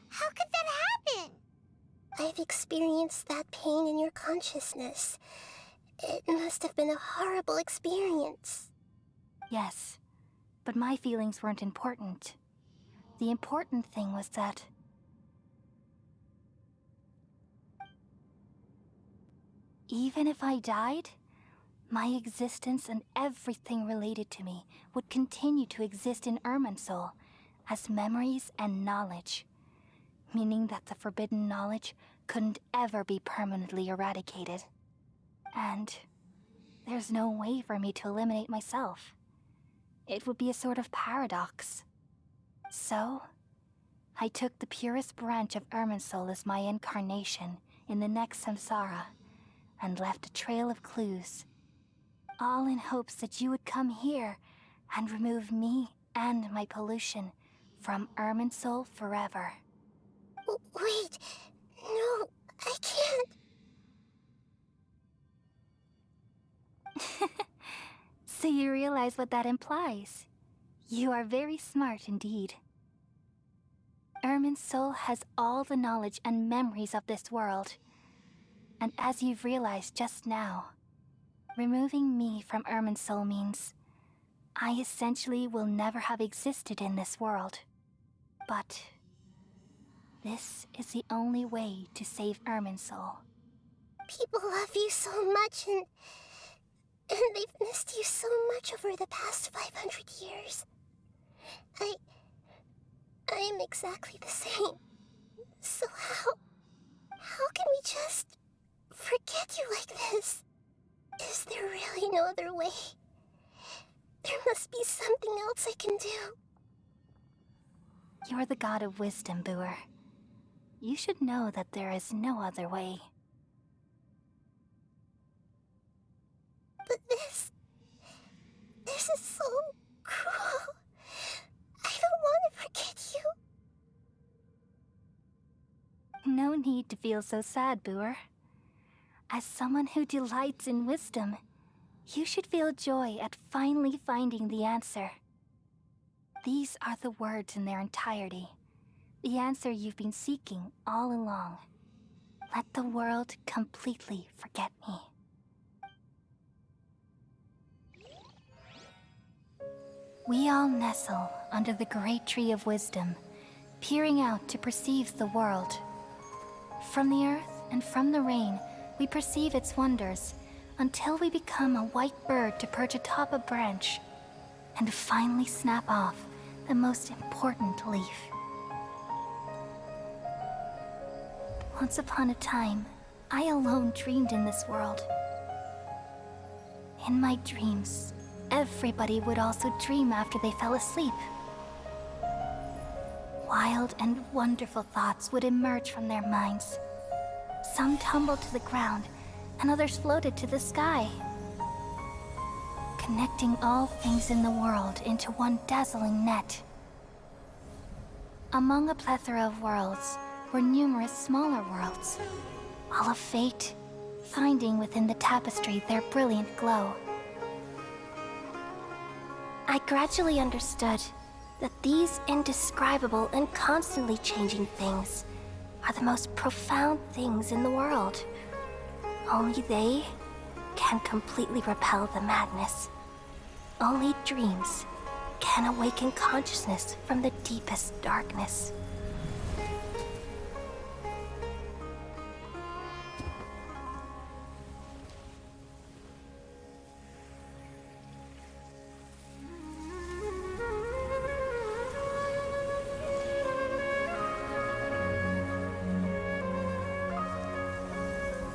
how could that happen? I've experienced that pain in your consciousness. It must have been a horrible experience. Yes, but my feelings weren't important. The important thing was that even if I died, my existence and everything related to me would continue to exist in Irminsul as memories and knowledge, meaning that the forbidden knowledge couldn't ever be permanently eradicated. And there's no way for me to eliminate myself. It would be a sort of paradox. So, I took the purest branch of Irminsul as my incarnation in the next samsara, and left a trail of clues, all in hopes that you would come here and remove me and my pollution from Irminsul forever. Wait, no, I can't. So you realize what that implies. You are very smart indeed. Irminsul has all the knowledge and memories of this world. And as you've realized just now, removing me from Irminsul means I essentially will never have existed in this world. But this is the only way to save Irminsul. People love you so much, and they've missed you so much over the past 500 years. I am exactly the same. So How can we just forget you like this? Is there really no other way? There must be something else I can do. You're the god of wisdom, Booer. You should know that there is no other way. But this is so cruel. I don't want to forget you. No need to feel so sad, Booer. As someone who delights in wisdom, you should feel joy at finally finding the answer. These are the words in their entirety. The answer you've been seeking all along. Let the world completely forget me. We all nestle under the great tree of wisdom, peering out to perceive the world. From the earth and from the rain, we perceive its wonders, until we become a white bird to perch atop a branch, and finally snap off the most important leaf. Once upon a time, I alone dreamed in this world. In my dreams, everybody would also dream after they fell asleep. Wild and wonderful thoughts would emerge from their minds. Some tumbled to the ground, and others floated to the sky, connecting all things in the world into one dazzling net. Among a plethora of worlds were numerous smaller worlds, all of fate, finding within the tapestry their brilliant glow. I gradually understood that these indescribable and constantly changing things are the most profound things in the world. Only they can completely repel the madness. Only dreams can awaken consciousness from the deepest darkness.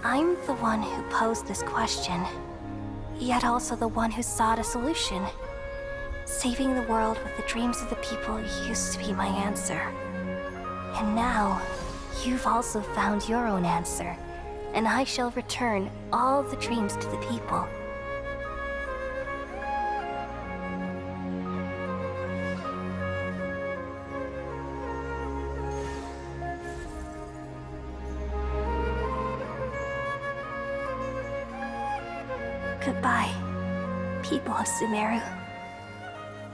I'm the one who posed this question, yet also the one who sought a solution. Saving the world with the dreams of the people used to be my answer. And now, you've also found your own answer, and I shall return all the dreams to the people. Goodbye, people of Sumeru.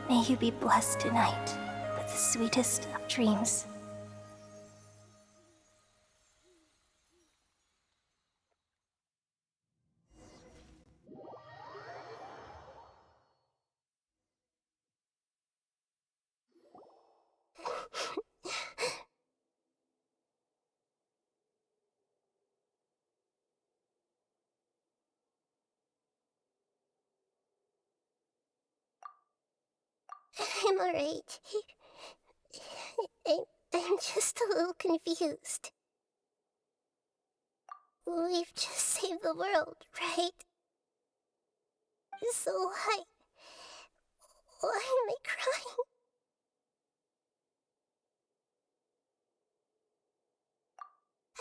May you be blessed tonight with the sweetest of dreams. I'm alright. I'm just a little confused. We've just saved the world, right? So why am I crying?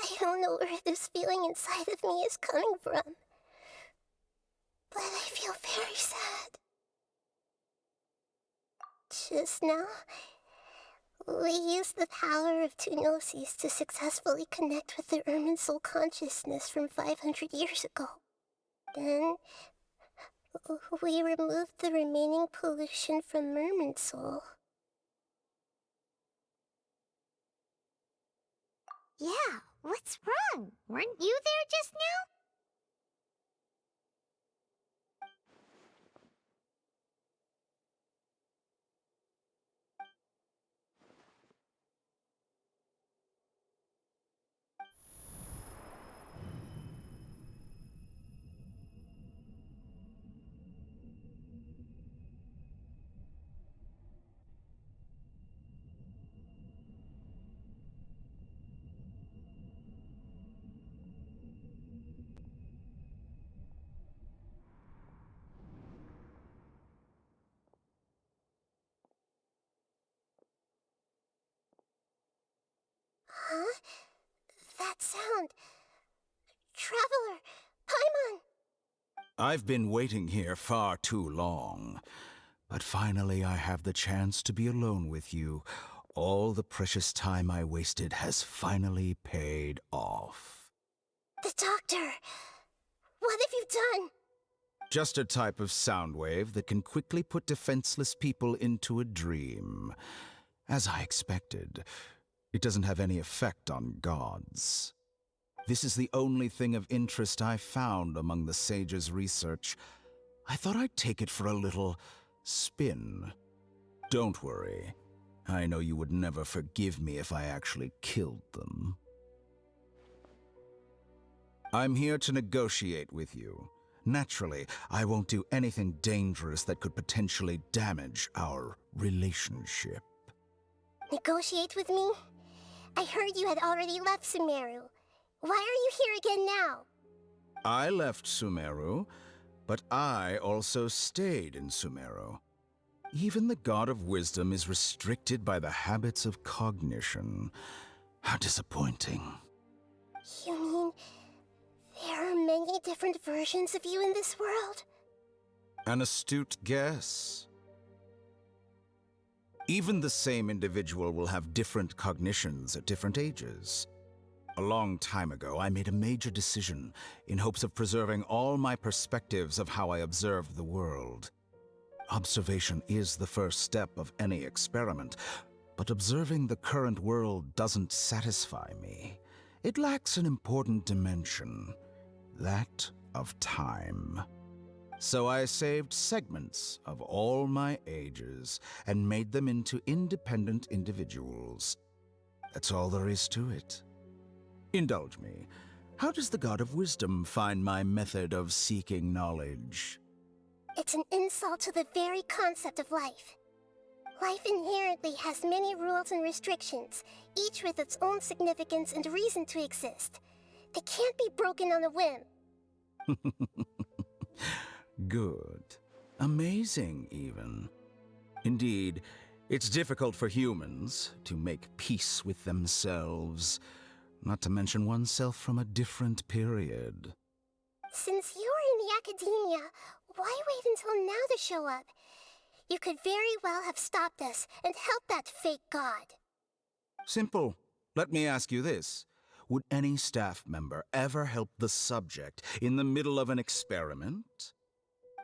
I don't know where this feeling inside of me is coming from, but I feel very sad. Just now, we used the power of two gnosis to successfully connect with the Ermin soul consciousness from 500 years ago. Then, we removed the remaining pollution from Ermin soul. Yeah, what's wrong? Weren't you there just now? that sound? Traveler, Paimon! I've been waiting here far too long. But finally I have the chance to be alone with you. All the precious time I wasted has finally paid off. The doctor! What have you done? Just a type of sound wave that can quickly put defenseless people into a dream. As I expected, it doesn't have any effect on gods. This is the only thing of interest I found among the sage's research. I thought I'd take it for a little spin. Don't worry. I know you would never forgive me if I actually killed them. I'm here to negotiate with you. Naturally, I won't do anything dangerous that could potentially damage our relationship. Negotiate with me? I heard you had already left Sumeru. Why are you here again now? I left Sumeru, but I also stayed in Sumeru. Even the God of Wisdom is restricted by the habits of cognition. How disappointing. You mean there are many different versions of you in this world? An astute guess. Even the same individual will have different cognitions at different ages. A long time ago, I made a major decision in hopes of preserving all my perspectives of how I observed the world. Observation is the first step of any experiment, but observing the current world doesn't satisfy me. It lacks an important dimension, that of time. So I saved segments of all my ages and made them into independent individuals. That's all there is to it. Indulge me. How does the God of Wisdom find my method of seeking knowledge? It's an insult to the very concept of life. Life inherently has many rules and restrictions, each with its own significance and reason to exist. They can't be broken on a whim. Good. Amazing, even. Indeed, it's difficult for humans to make peace with themselves, not to mention oneself from a different period. Since you are in the academia, why wait until now to show up? You could very well have stopped us and helped that fake god. Simple. Let me ask you this. Would any staff member ever help the subject in the middle of an experiment?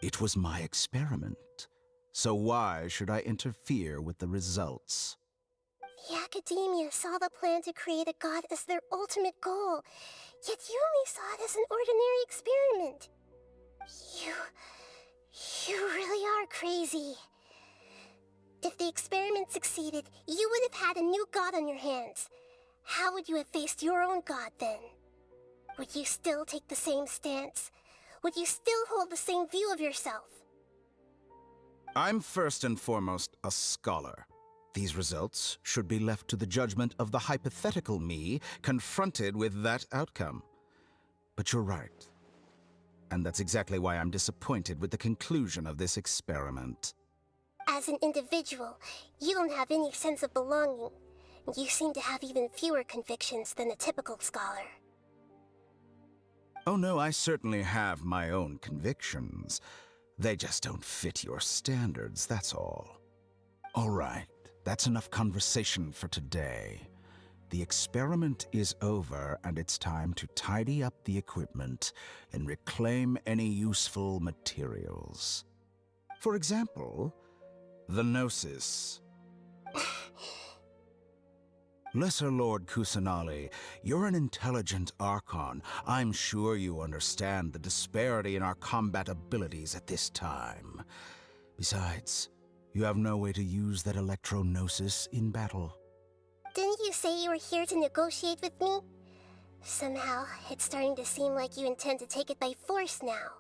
It was my experiment, so why should I interfere with the results? The academia saw the plan to create a god as their ultimate goal, yet you only saw it as an ordinary experiment. You really are crazy. If the experiment succeeded, you would have had a new god on your hands. How would you have faced your own god then? Would you still take the same stance? Would you still hold the same view of yourself? I'm first and foremost a scholar. These results should be left to the judgment of the hypothetical me confronted with that outcome. But you're right. And that's exactly why I'm disappointed with the conclusion of this experiment. As an individual, you don't have any sense of belonging. You seem to have even fewer convictions than a typical scholar. Oh no, I certainly have my own convictions. They just don't fit your standards, that's all. All right, that's enough conversation for today. The experiment is over, and it's time to tidy up the equipment and reclaim any useful materials. For example, the Gnosis. Lesser Lord Kusanali, you're an intelligent Archon. I'm sure you understand the disparity in our combat abilities at this time. Besides, you have no way to use that Electro-Gnosis in battle. Didn't you say you were here to negotiate with me? Somehow, it's starting to seem like you intend to take it by force now.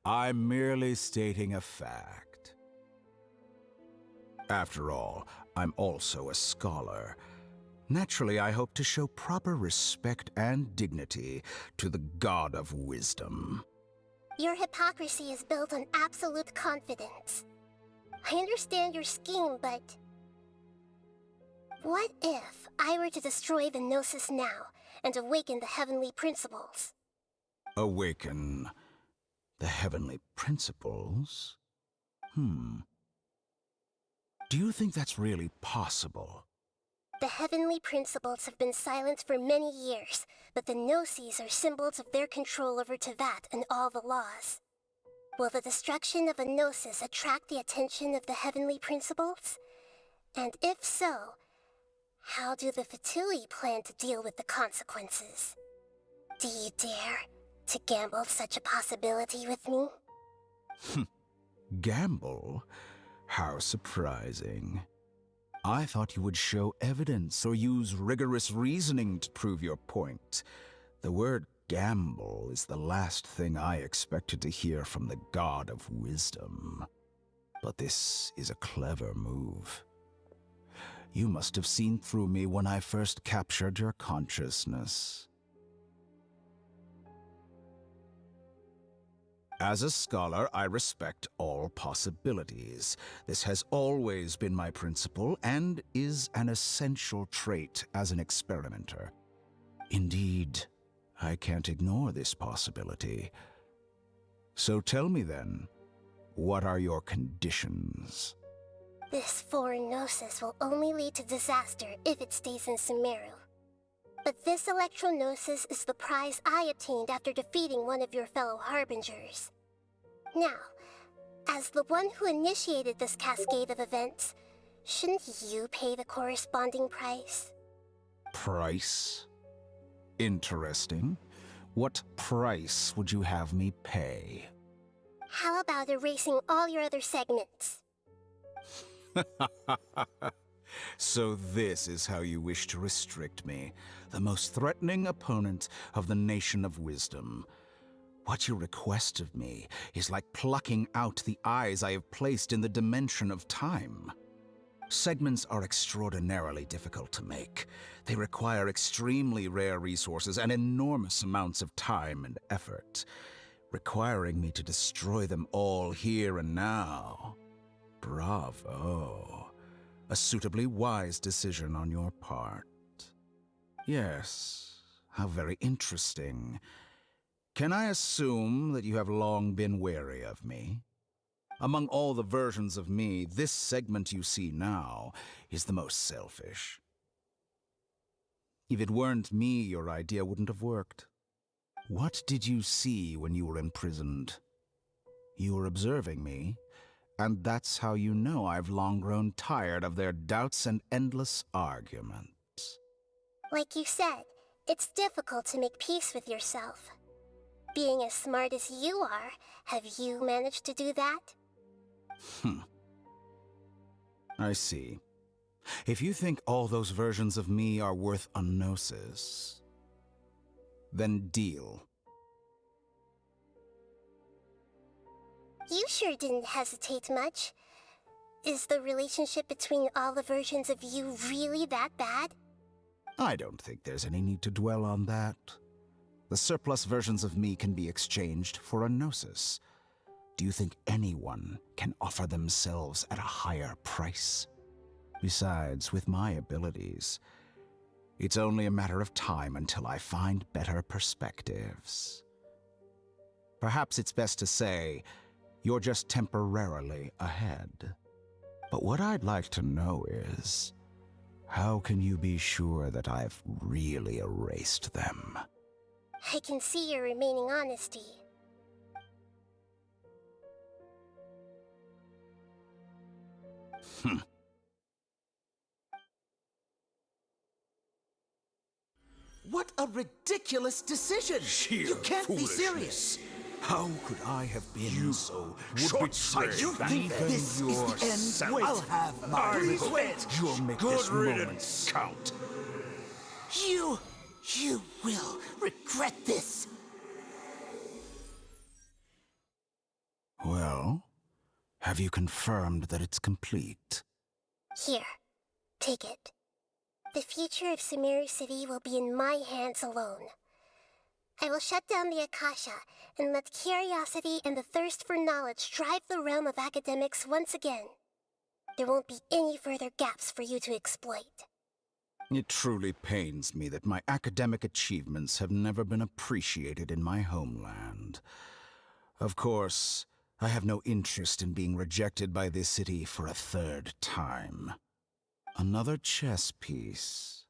I'm merely stating a fact. After all, I'm also a scholar. Naturally, I hope to show proper respect and dignity to the God of Wisdom. Your hypocrisy is built on absolute confidence. I understand your scheme, but... What if I were to destroy the Gnosis now and awaken the heavenly principles? Awaken the heavenly principles? Do you think that's really possible? The heavenly principles have been silent for many years, but the Gnosis are symbols of their control over Teyvat and all the laws. Will the destruction of a Gnosis attract the attention of the heavenly principles? And if so, how do the Fatui plan to deal with the consequences? Do you dare to gamble such a possibility with me? Gamble? How surprising. I thought you would show evidence or use rigorous reasoning to prove your point. The word gamble is the last thing I expected to hear from the god of wisdom. But this is a clever move. You must have seen through me when I first captured your consciousness. As a scholar, I respect all possibilities. This has always been my principle and is an essential trait as an experimenter. Indeed, I can't ignore this possibility. So tell me then, what are your conditions? This foreign Gnosis will only lead to disaster if it stays in Sumeru. But this Electro-Gnosis is the prize I obtained after defeating one of your fellow Harbingers. Now, as the one who initiated this cascade of events, shouldn't you pay the corresponding price? Price? Interesting. What price would you have me pay? How about erasing all your other segments? So this is how you wish to restrict me, the most threatening opponent of the Nation of Wisdom. What you request of me is like plucking out the eyes I have placed in the dimension of time. Segments are extraordinarily difficult to make. They require extremely rare resources and enormous amounts of time and effort, requiring me to destroy them all here and now. Bravo. A suitably wise decision on your part. Yes, how very interesting. Can I assume that you have long been wary of me? Among all the versions of me, this segment you see now is the most selfish. If it weren't me, your idea wouldn't have worked. What did you see when you were imprisoned? You were observing me, and that's how you know I've long grown tired of their doubts and endless arguments. Like you said, it's difficult to make peace with yourself. Being as smart as you are, have you managed to do that? I see. If you think all those versions of me are worth a gnosis, then deal. You sure didn't hesitate much. Is the relationship between all the versions of you really that bad? I don't think there's any need to dwell on that. The surplus versions of me can be exchanged for a gnosis. Do you think anyone can offer themselves at a higher price? Besides, with my abilities, it's only a matter of time until I find better perspectives. Perhaps it's best to say, you're just temporarily ahead. But what I'd like to know is, how can you be sure that I've really erased them? I can see your remaining honesty. What a ridiculous decision! Sheer You can't be foolishness. serious! How could I have been so short-sighted? You think this is the end? I'll have my revenge! You'll make this moment count. You will regret this! Well, have you confirmed that it's complete? Here, take it. The future of Sumeru City will be in my hands alone. I will shut down the Akasha and let curiosity and the thirst for knowledge drive the realm of academics once again. There won't be any further gaps for you to exploit. It truly pains me that my academic achievements have never been appreciated in my homeland. Of course, I have no interest in being rejected by this city for a third time. Another chess piece.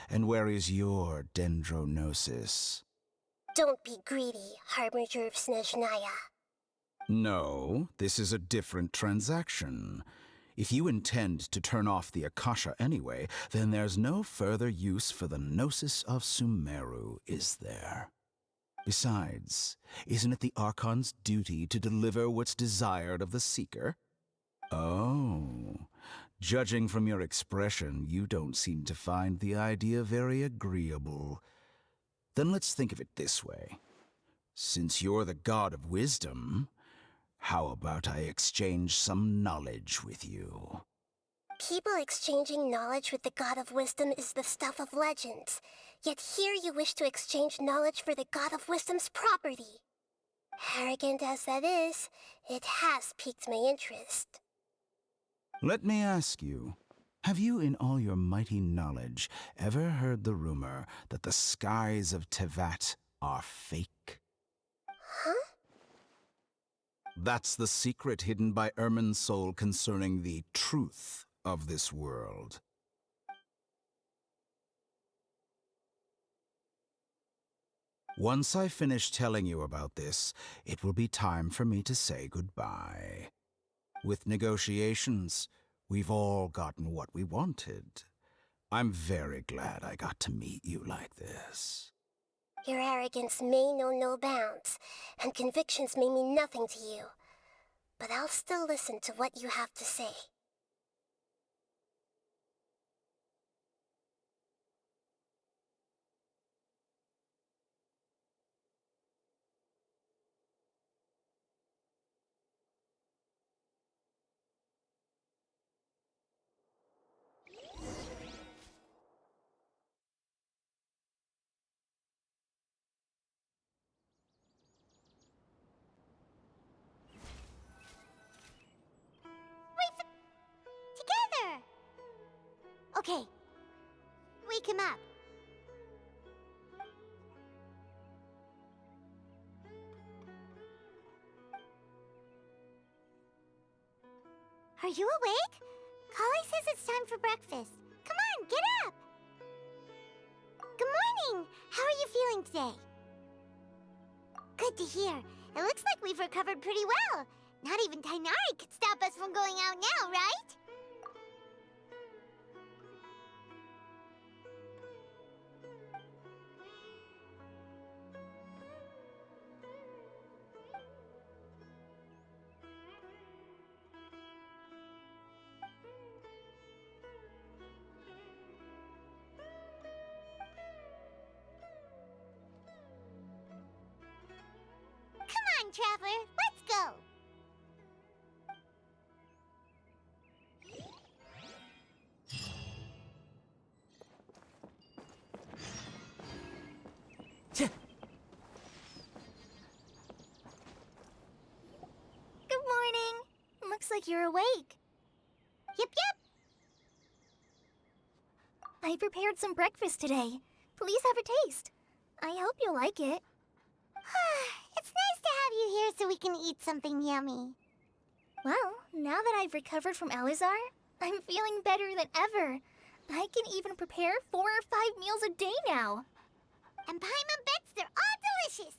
And where is your dendronosis? Don't be greedy, Harbinger of Snezhnaya. No, this is a different transaction. If you intend to turn off the Akasha anyway, then there's no further use for the Gnosis of Sumeru, is there? Besides, isn't it the Archon's duty to deliver what's desired of the Seeker? Oh, judging from your expression, you don't seem to find the idea very agreeable. Then let's think of it this way. Since you're the god of wisdom, how about I exchange some knowledge with you? People exchanging knowledge with the god of wisdom is the stuff of legends. Yet here you wish to exchange knowledge for the god of wisdom's property. Arrogant as that is, it has piqued my interest. Let me ask you, have you in all your mighty knowledge ever heard the rumor that the skies of Tevat are fake? Huh? That's the secret hidden by Irminsul concerning the truth of this world. Once I finish telling you about this, it will be time for me to say goodbye. With negotiations, we've all gotten what we wanted. I'm very glad I got to meet you like this. Your arrogance may know no bounds, and convictions may mean nothing to you. But I'll still listen to what you have to say. Together! Okay. Wake him up. Are you awake? Kali says it's time for breakfast. Come on, get up! Good morning! How are you feeling today? Good to hear. It looks like we've recovered pretty well. Not even Tainari could stop us from going out now, right? Come on, Traveler, let's go! Good morning. Looks like you're awake. Yep. I prepared some breakfast today. Please have a taste. I hope you'll like it. It's nice to have you here so we can eat something yummy. Well, now that I've recovered from Elazar, I'm feeling better than ever. I can even prepare 4 or 5 meals a day now. And Paimon bets they're all delicious.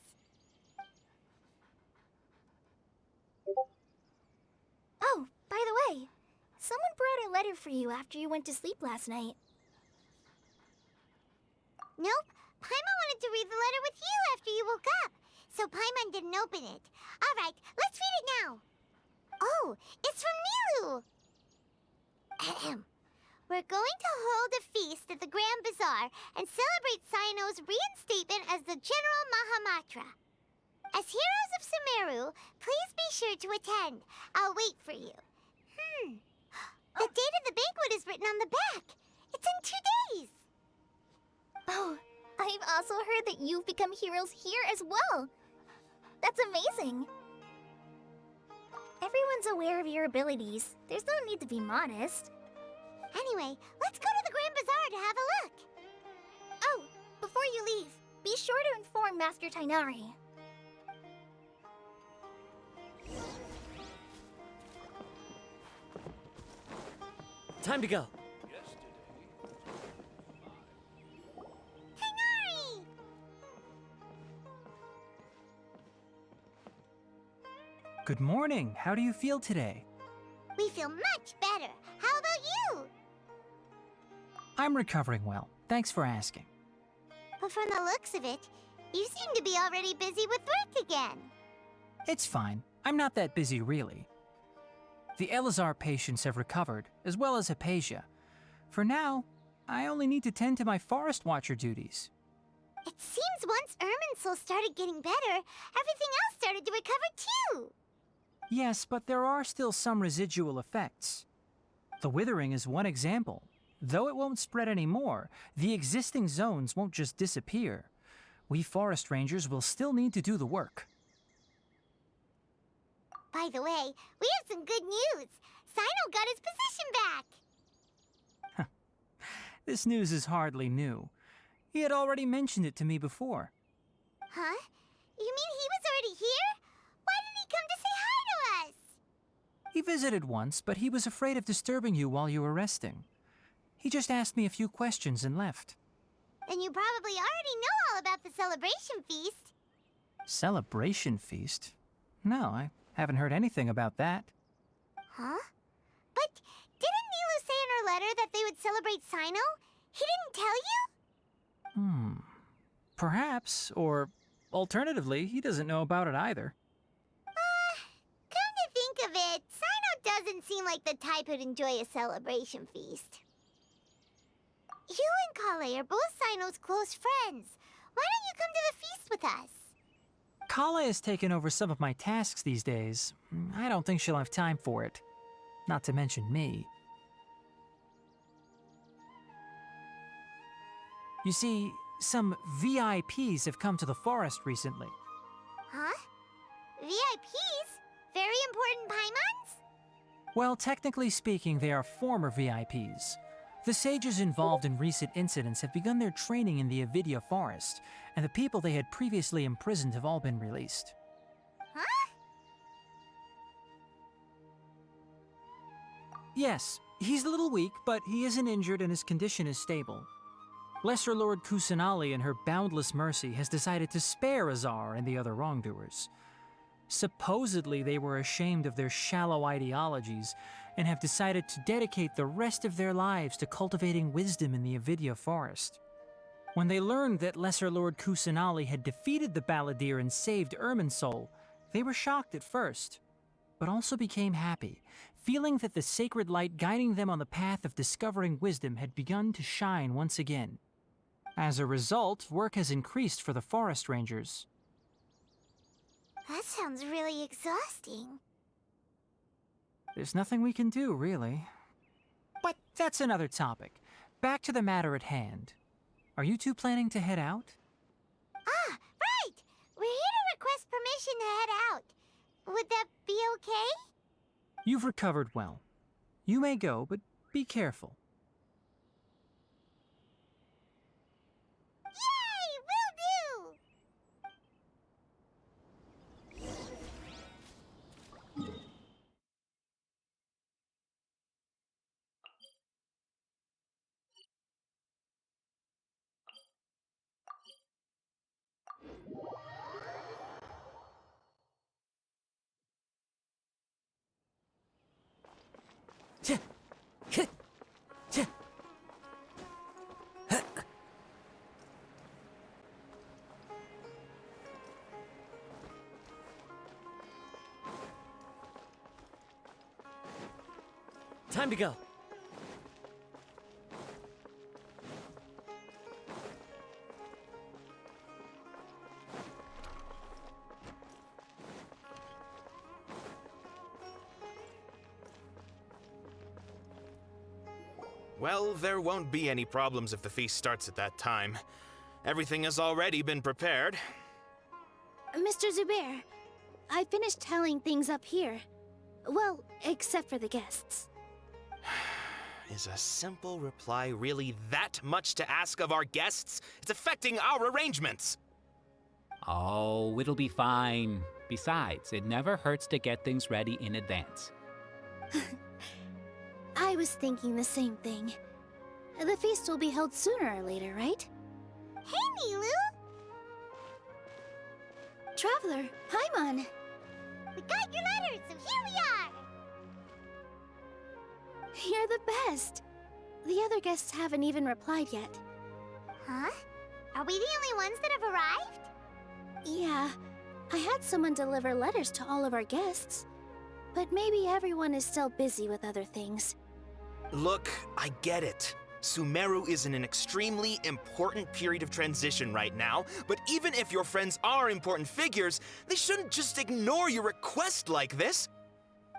Oh, by the way, someone brought a letter for you after you went to sleep last night. Nope. Paimon wanted to read the letter with you after you woke up, so Paimon didn't open it. All right, let's read it now. Oh, it's from Nilu. Ahem. We're going to hold a feast at the Grand Bazaar and celebrate Cyano's reinstatement as the General Mahamatra. As heroes of Sumeru, please be sure to attend. I'll wait for you. The date of the banquet is written on the back. It's in 2 days. Oh, I've also heard that you've become heroes here as well. That's amazing. Everyone's aware of your abilities. There's no need to be modest. Anyway, let's go to the Grand Elazar to have a look. Oh, before you leave, be sure to inform Master Tainari. Time to go. Tainari! Good morning. How do you feel today? We feel much better. How about you? I'm recovering well. Thanks for asking. But from the looks of it, you seem to be already busy with work again. It's fine. I'm not that busy, really. The Elazar patients have recovered, as well as Hypatia. For now, I only need to tend to my Forest Watcher duties. It seems once Irminsul started getting better, everything else started to recover too. Yes, but there are still some residual effects. The withering is one example. Though it won't spread anymore, the existing zones won't just disappear. We forest rangers will still need to do the work. By the way, we have some good news. Sino got his position back. This news is hardly new. He had already mentioned it to me before. Huh? You mean he was already here? Why didn't he come to say hi to us? He visited once, but he was afraid of disturbing you while you were resting. He just asked me a few questions and left. Then you probably already know all about the celebration feast. Celebration feast? No, I haven't heard anything about that. Huh? But didn't Nilou say in her letter that they would celebrate Sino? He didn't tell you? Perhaps, or alternatively, he doesn't know about it either. Come to think of it, Sino doesn't seem like the type who'd enjoy a celebration feast. You and Kale are both Sino's close friends. Why don't you come to the feast with us? Kale has taken over some of my tasks these days. I don't think she'll have time for it. Not to mention me. You see, some VIPs have come to the forest recently. Huh? VIPs? Very important Paimons? Well, technically speaking, they are former VIPs. The sages involved in recent incidents have begun their training in the Avidya forest, and the people they had previously imprisoned have all been released. Huh? Yes, he's a little weak, but he isn't injured and his condition is stable. Lesser Lord Kusanali, in her boundless mercy, has decided to spare Azar and the other wrongdoers. Supposedly, they were ashamed of their shallow ideologies and have decided to dedicate the rest of their lives to cultivating wisdom in the Avidya forest. When they learned that Lesser Lord Kusanali had defeated the Balladeer and saved Irminsul, they were shocked at first, but also became happy, feeling that the sacred light guiding them on the path of discovering wisdom had begun to shine once again. As a result, work has increased for the forest rangers. That sounds really exhausting. There's nothing we can do, really. But that's another topic. Back to the matter at hand. Are you two planning to head out? Ah, right! We're here to request permission to head out. Would that be okay? You've recovered well. You may go, but be careful. Yay! Will do! Time to go. Well, there won't be any problems if the feast starts at that time. Everything has already been prepared. Mr. Zubair, I finished tallying things up here. Well, except for the guests. Is a simple reply really that much to ask of our guests? It's affecting our arrangements. Oh, it'll be fine. Besides, it never hurts to get things ready in advance. I was thinking the same thing. The feast will be held sooner or later, right? Hey, Nilou! Traveler, Paimon! We got your letters, so here we are! You're the best! The other guests haven't even replied yet. Huh? Are we the only ones that have arrived? Yeah, I had someone deliver letters to all of our guests. But maybe everyone is still busy with other things. Look, I get it. Sumeru is in an extremely important period of transition right now, but even if your friends are important figures, they shouldn't just ignore your request like this.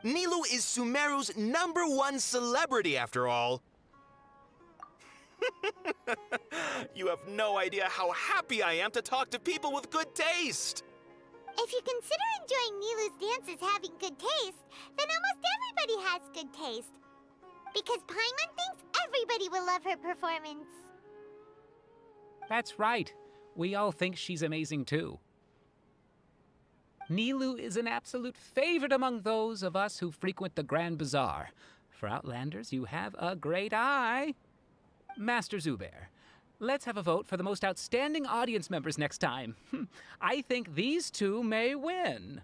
Nilou is Sumeru's #1 celebrity, after all. You have no idea how happy I am to talk to people with good taste. If you consider enjoying Nilou's dances having good taste, then almost everybody has good taste. Because Paimon thinks everybody will love her performance. That's right. We all think she's amazing too. Nilou is an absolute favorite among those of us who frequent the Grand Bazaar. For Outlanders, you have a great eye. Master Zubair, let's have a vote for the most outstanding audience members next time. I think these two may win.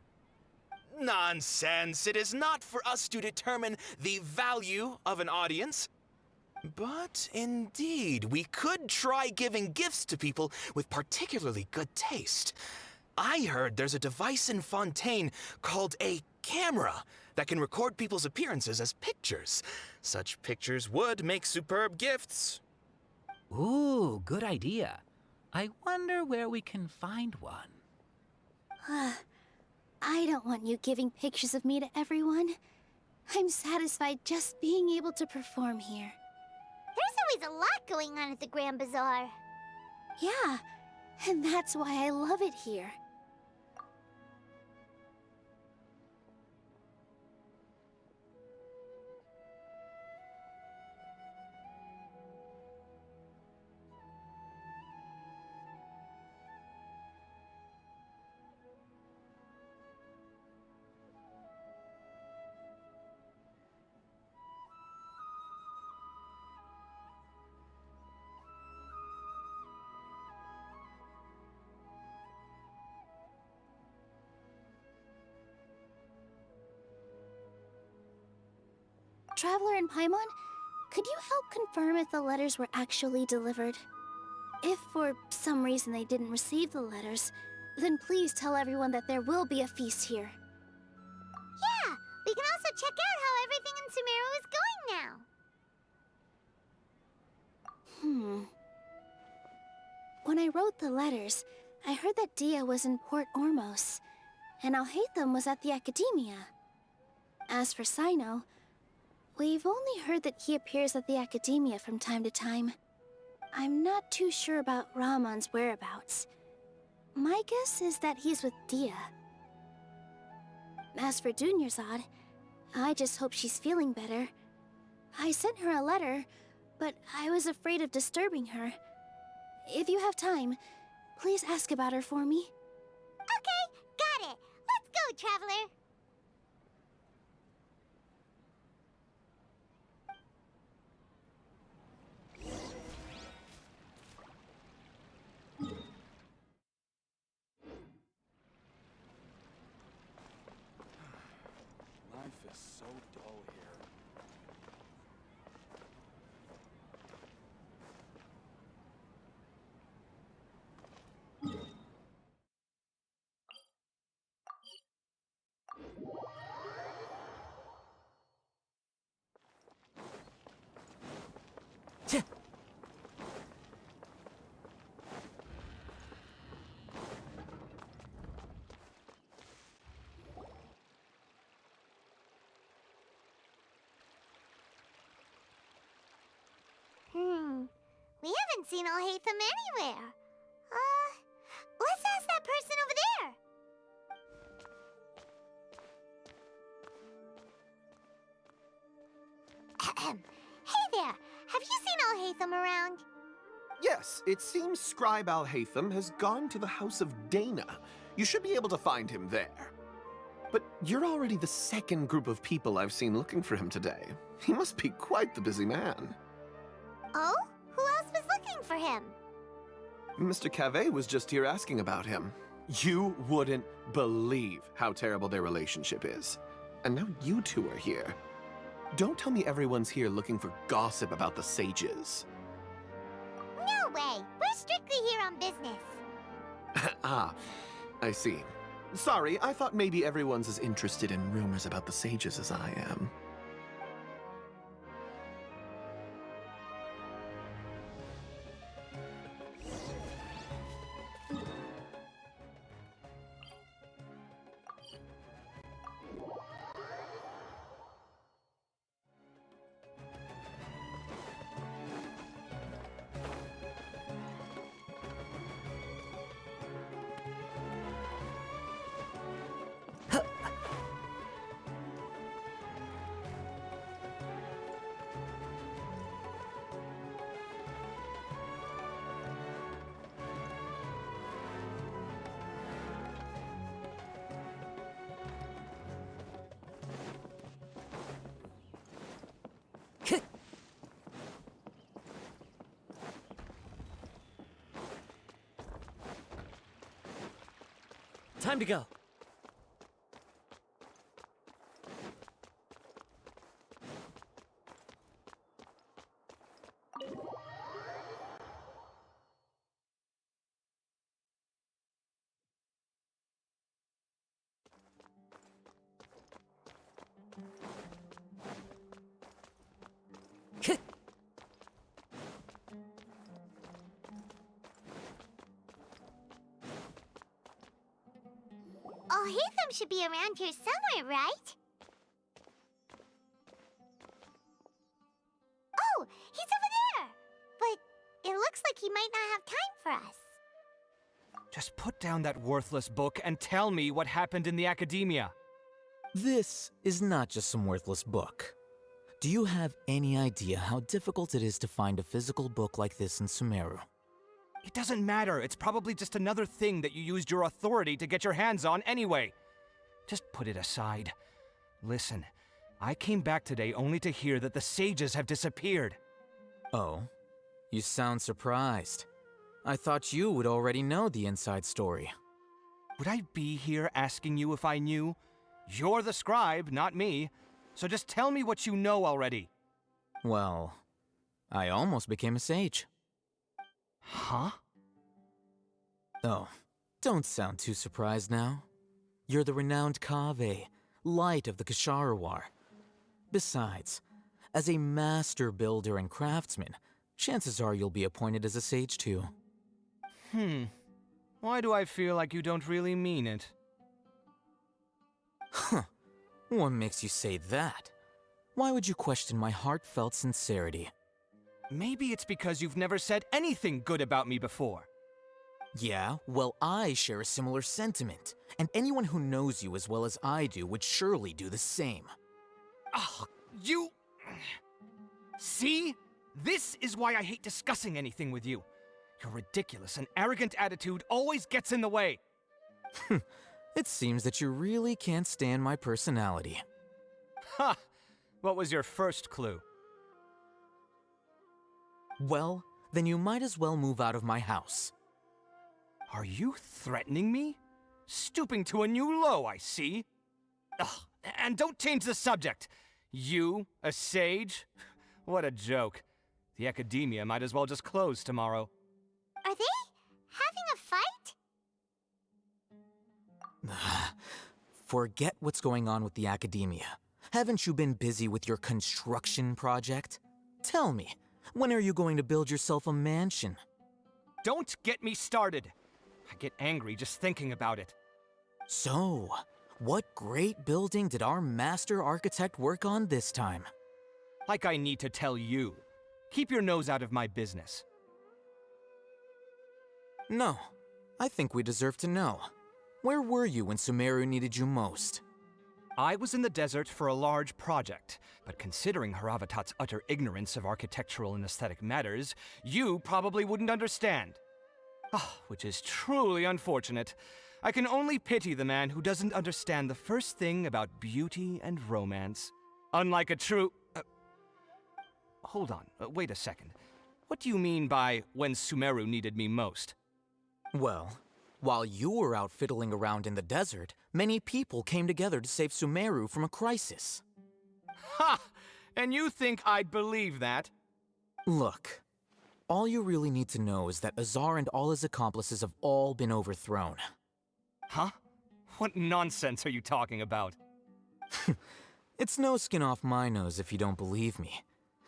Nonsense! It is not for us to determine the value of an audience. But indeed, we could try giving gifts to people with particularly good taste. I heard there's a device in Fontaine called a camera that can record people's appearances as pictures. Such pictures would make superb gifts. Ooh, good idea. I wonder where we can find one. I don't want you giving pictures of me to everyone. I'm satisfied just being able to perform here. There's always a lot going on at the Grand Bazaar. Yeah, and that's why I love it here. Traveler and Paimon, could you help confirm if the letters were actually delivered? If for some reason they didn't receive the letters, then please tell everyone that there will be a feast here. Yeah, we can also check out how everything in Sumeru is going now. When I wrote the letters, I heard that Dia was in Port Ormos, and Alhaitham was at the Academia. As for Sino, we've only heard that he appears at the Academia from time to time. I'm not too sure about Ramon's whereabouts. My guess is that he's with Dia. As for Dunyarzad, I just hope she's feeling better. I sent her a letter, but I was afraid of disturbing her. If you have time, please ask about her for me. Okay, got it. Let's go, Traveler. Life is so dull here. We haven't seen Alhaitham anywhere. Let's ask that person over there. Hey there! Have you seen Al-Haytham around? Yes, it seems Scribe Al-Haytham has gone to the House of Dana. You should be able to find him there. But you're already the second group of people I've seen looking for him today. He must be quite the busy man. Oh? Who else was looking for him? Mr. Cavey was just here asking about him. You wouldn't believe how terrible their relationship is. And now you two are here. Don't tell me everyone's here looking for gossip about the sages. No way! We're strictly here on business. Ah, I see. Sorry, I thought maybe everyone's as interested in rumors about the sages as I am. Time to go. Al-Haytham should be around here somewhere, right? Oh, he's over there! But it looks like he might not have time for us. Just put down that worthless book and tell me what happened in the academia. This is not just some worthless book. Do you have any idea how difficult it is to find a physical book like this in Sumeru? It doesn't matter. It's probably just another thing that you used your authority to get your hands on anyway. Just put it aside. Listen, I came back today only to hear that the sages have disappeared. Oh? You sound surprised. I thought you would already know the inside story. Would I be here asking you if I knew? You're the scribe, not me. So just tell me what you know already. Well, I almost became a sage. Huh? Oh, don't sound too surprised now. You're the renowned Kaveh, light of the Ksharawar. Besides, as a master builder and craftsman, chances are you'll be appointed as a sage too. Why do I feel like you don't really mean it? Huh. What makes you say that? Why would you question my heartfelt sincerity? Maybe it's because you've never said anything good about me before. Yeah, well, I share a similar sentiment, and anyone who knows you as well as I do would surely do the same. Oh, you... See? This is why I hate discussing anything with you. Your ridiculous and arrogant attitude always gets in the way. It seems that you really can't stand my personality. Ha! What was your first clue? Well, then you might as well move out of my house. Are you threatening me? Stooping to a new low, I see. Ugh, and don't change the subject. You, a sage? What a joke. The academia might as well just close tomorrow. Are they having a fight? Forget what's going on with the academia. Haven't you been busy with your construction project? Tell me, when are you going to build yourself a mansion? Don't get me started. I get angry just thinking about it. So, what great building did our master architect work on this time? Like I need to tell you. Keep your nose out of my business. No, I think we deserve to know. Where were you when Sumeru needed you most? I was in the desert for a large project, but considering Haravatat's utter ignorance of architectural and aesthetic matters, you probably wouldn't understand. Which is truly unfortunate. I can only pity the man who doesn't understand the first thing about beauty and romance. Unlike a true... Hold on, wait a second. What do you mean by when Sumeru needed me most? Well, while you were out fiddling around in the desert, many people came together to save Sumeru from a crisis. Ha! And you think I'd believe that? Look, all you really need to know is that Azar and all his accomplices have all been overthrown. Huh? What nonsense are you talking about? It's no skin off my nose if you don't believe me.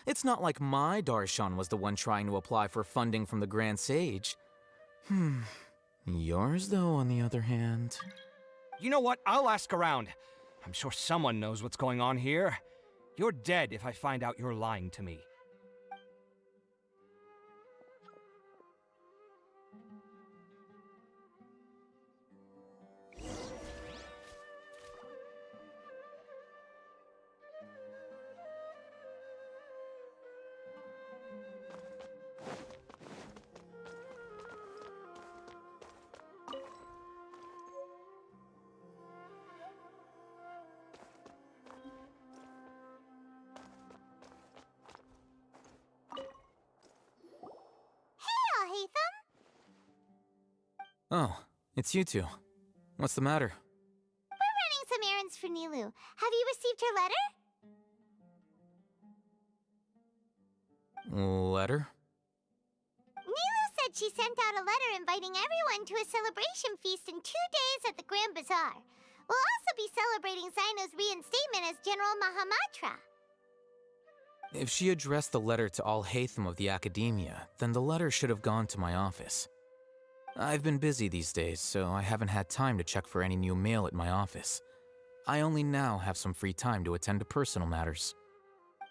It's not like my Darshan was the one trying to apply for funding from the Grand Sage. Yours, though, on the other hand... You know what? I'll ask around. I'm sure someone knows what's going on here. You're dead if I find out you're lying to me. Oh, it's you two. What's the matter? We're running some errands for Nilou. Have you received her letter? Letter? Nilou said she sent out a letter inviting everyone to a celebration feast in 2 days at the Grand Bazaar. We'll also be celebrating Zaino's reinstatement as General Mahamatra. If she addressed the letter to all Hatham of the Academia, then the letter should have gone to my office. I've been busy these days, so I haven't had time to check for any new mail at my office. I only now have some free time to attend to personal matters.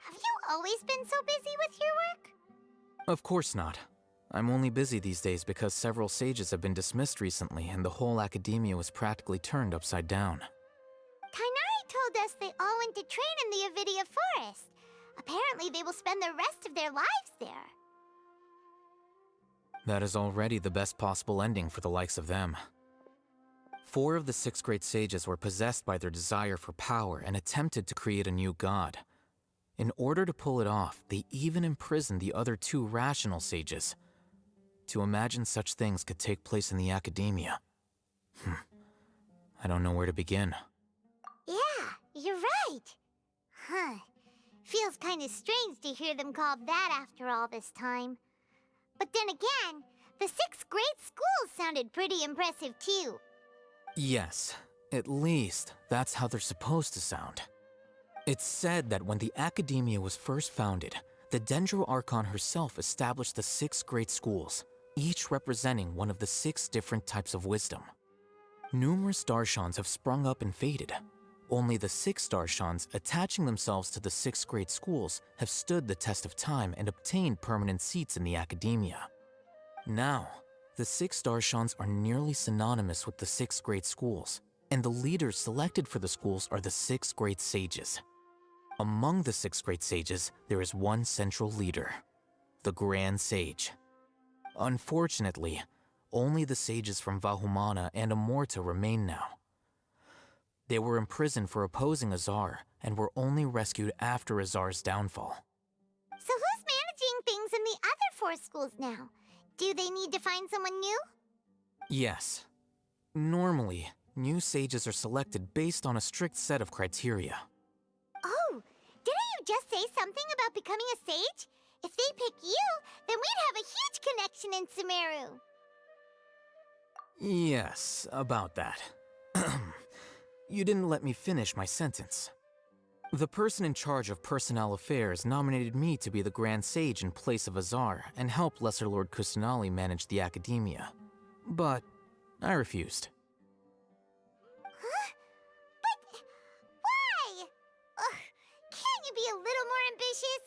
Have you always been so busy with your work? Of course not. I'm only busy these days because several sages have been dismissed recently and the whole Academia was practically turned upside down. Kainari told us they all went to train in the Avidia Forest. Apparently they will spend the rest of their lives there. That is already the best possible ending for the likes of them. 4 of the 6 great sages were possessed by their desire for power and attempted to create a new god. In order to pull it off, they even imprisoned the other 2 rational sages. To imagine such things could take place in the Academia. I don't know where to begin. Yeah, you're right. Huh. Feels kinda strange to hear them called that after all this time. But then again, the 6 great schools sounded pretty impressive too. Yes, at least that's how they're supposed to sound. It's said that when the Academia was first founded, the Dendro Archon herself established the 6 great schools, each representing one of the 6 different types of wisdom. Numerous Darshans have sprung up and faded. Only the 6 Darshans attaching themselves to the 6 great schools have stood the test of time and obtained permanent seats in the Academia. Now, the 6 Darshans are nearly synonymous with the 6 great schools, and the leaders selected for the schools are the 6 great sages. Among the 6 great sages, there is one central leader, the Grand Sage. Unfortunately, only the sages from Vahumana and Amorta remain now. They were imprisoned for opposing Azar and were only rescued after Azar's downfall. So who's managing things in the other 4 schools now? Do they need to find someone new? Yes. Normally, new sages are selected based on a strict set of criteria. Oh, didn't you just say something about becoming a sage? If they pick you, then we'd have a huge connection in Sumeru. Yes, about that. You didn't let me finish my sentence. The person in charge of personnel affairs nominated me to be the Grand Sage in place of Azar and help Lesser Lord Kusanali manage the Academia. But I refused. Huh? But why? Ugh, can't you be a little more ambitious?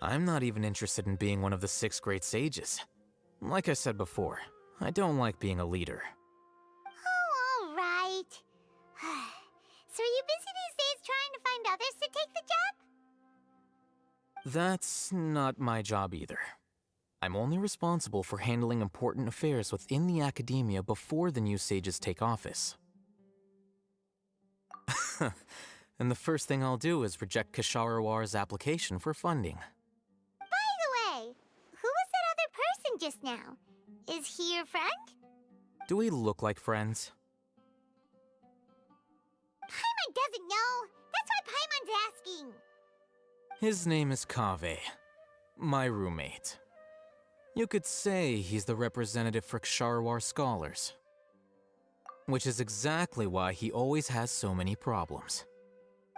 I'm not even interested in being one of the 6 great sages. Like I said before, I don't like being a leader. Oh, all right. So are you busy That's not my job either. I'm only responsible for handling important affairs within the academia before the new sages take office. And the first thing I'll do is reject Kasharawar's application for funding. By the way, who was that other person just now? Is he your friend? Do we look like friends? Paimon doesn't know. That's why Paimon's asking. His name is Kaveh, my roommate. You could say he's the representative for Ksharawar scholars. Which is exactly why he always has so many problems.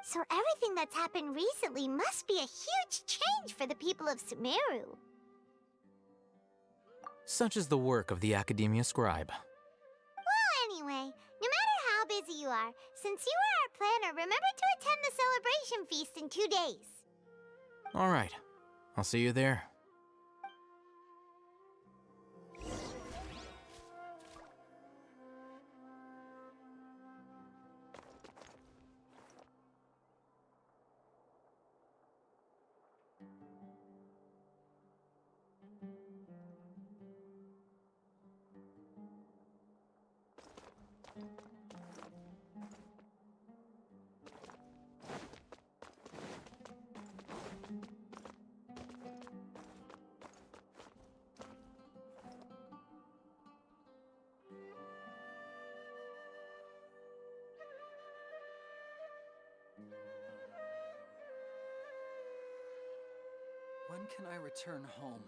So everything that's happened recently must be a huge change for the people of Sumeru. Such is the work of the Academia Scribe. Well, anyway, no matter how busy you are, since you are our planner, remember to attend the celebration feast in 2 days. All right, I'll see you there. When can I return home?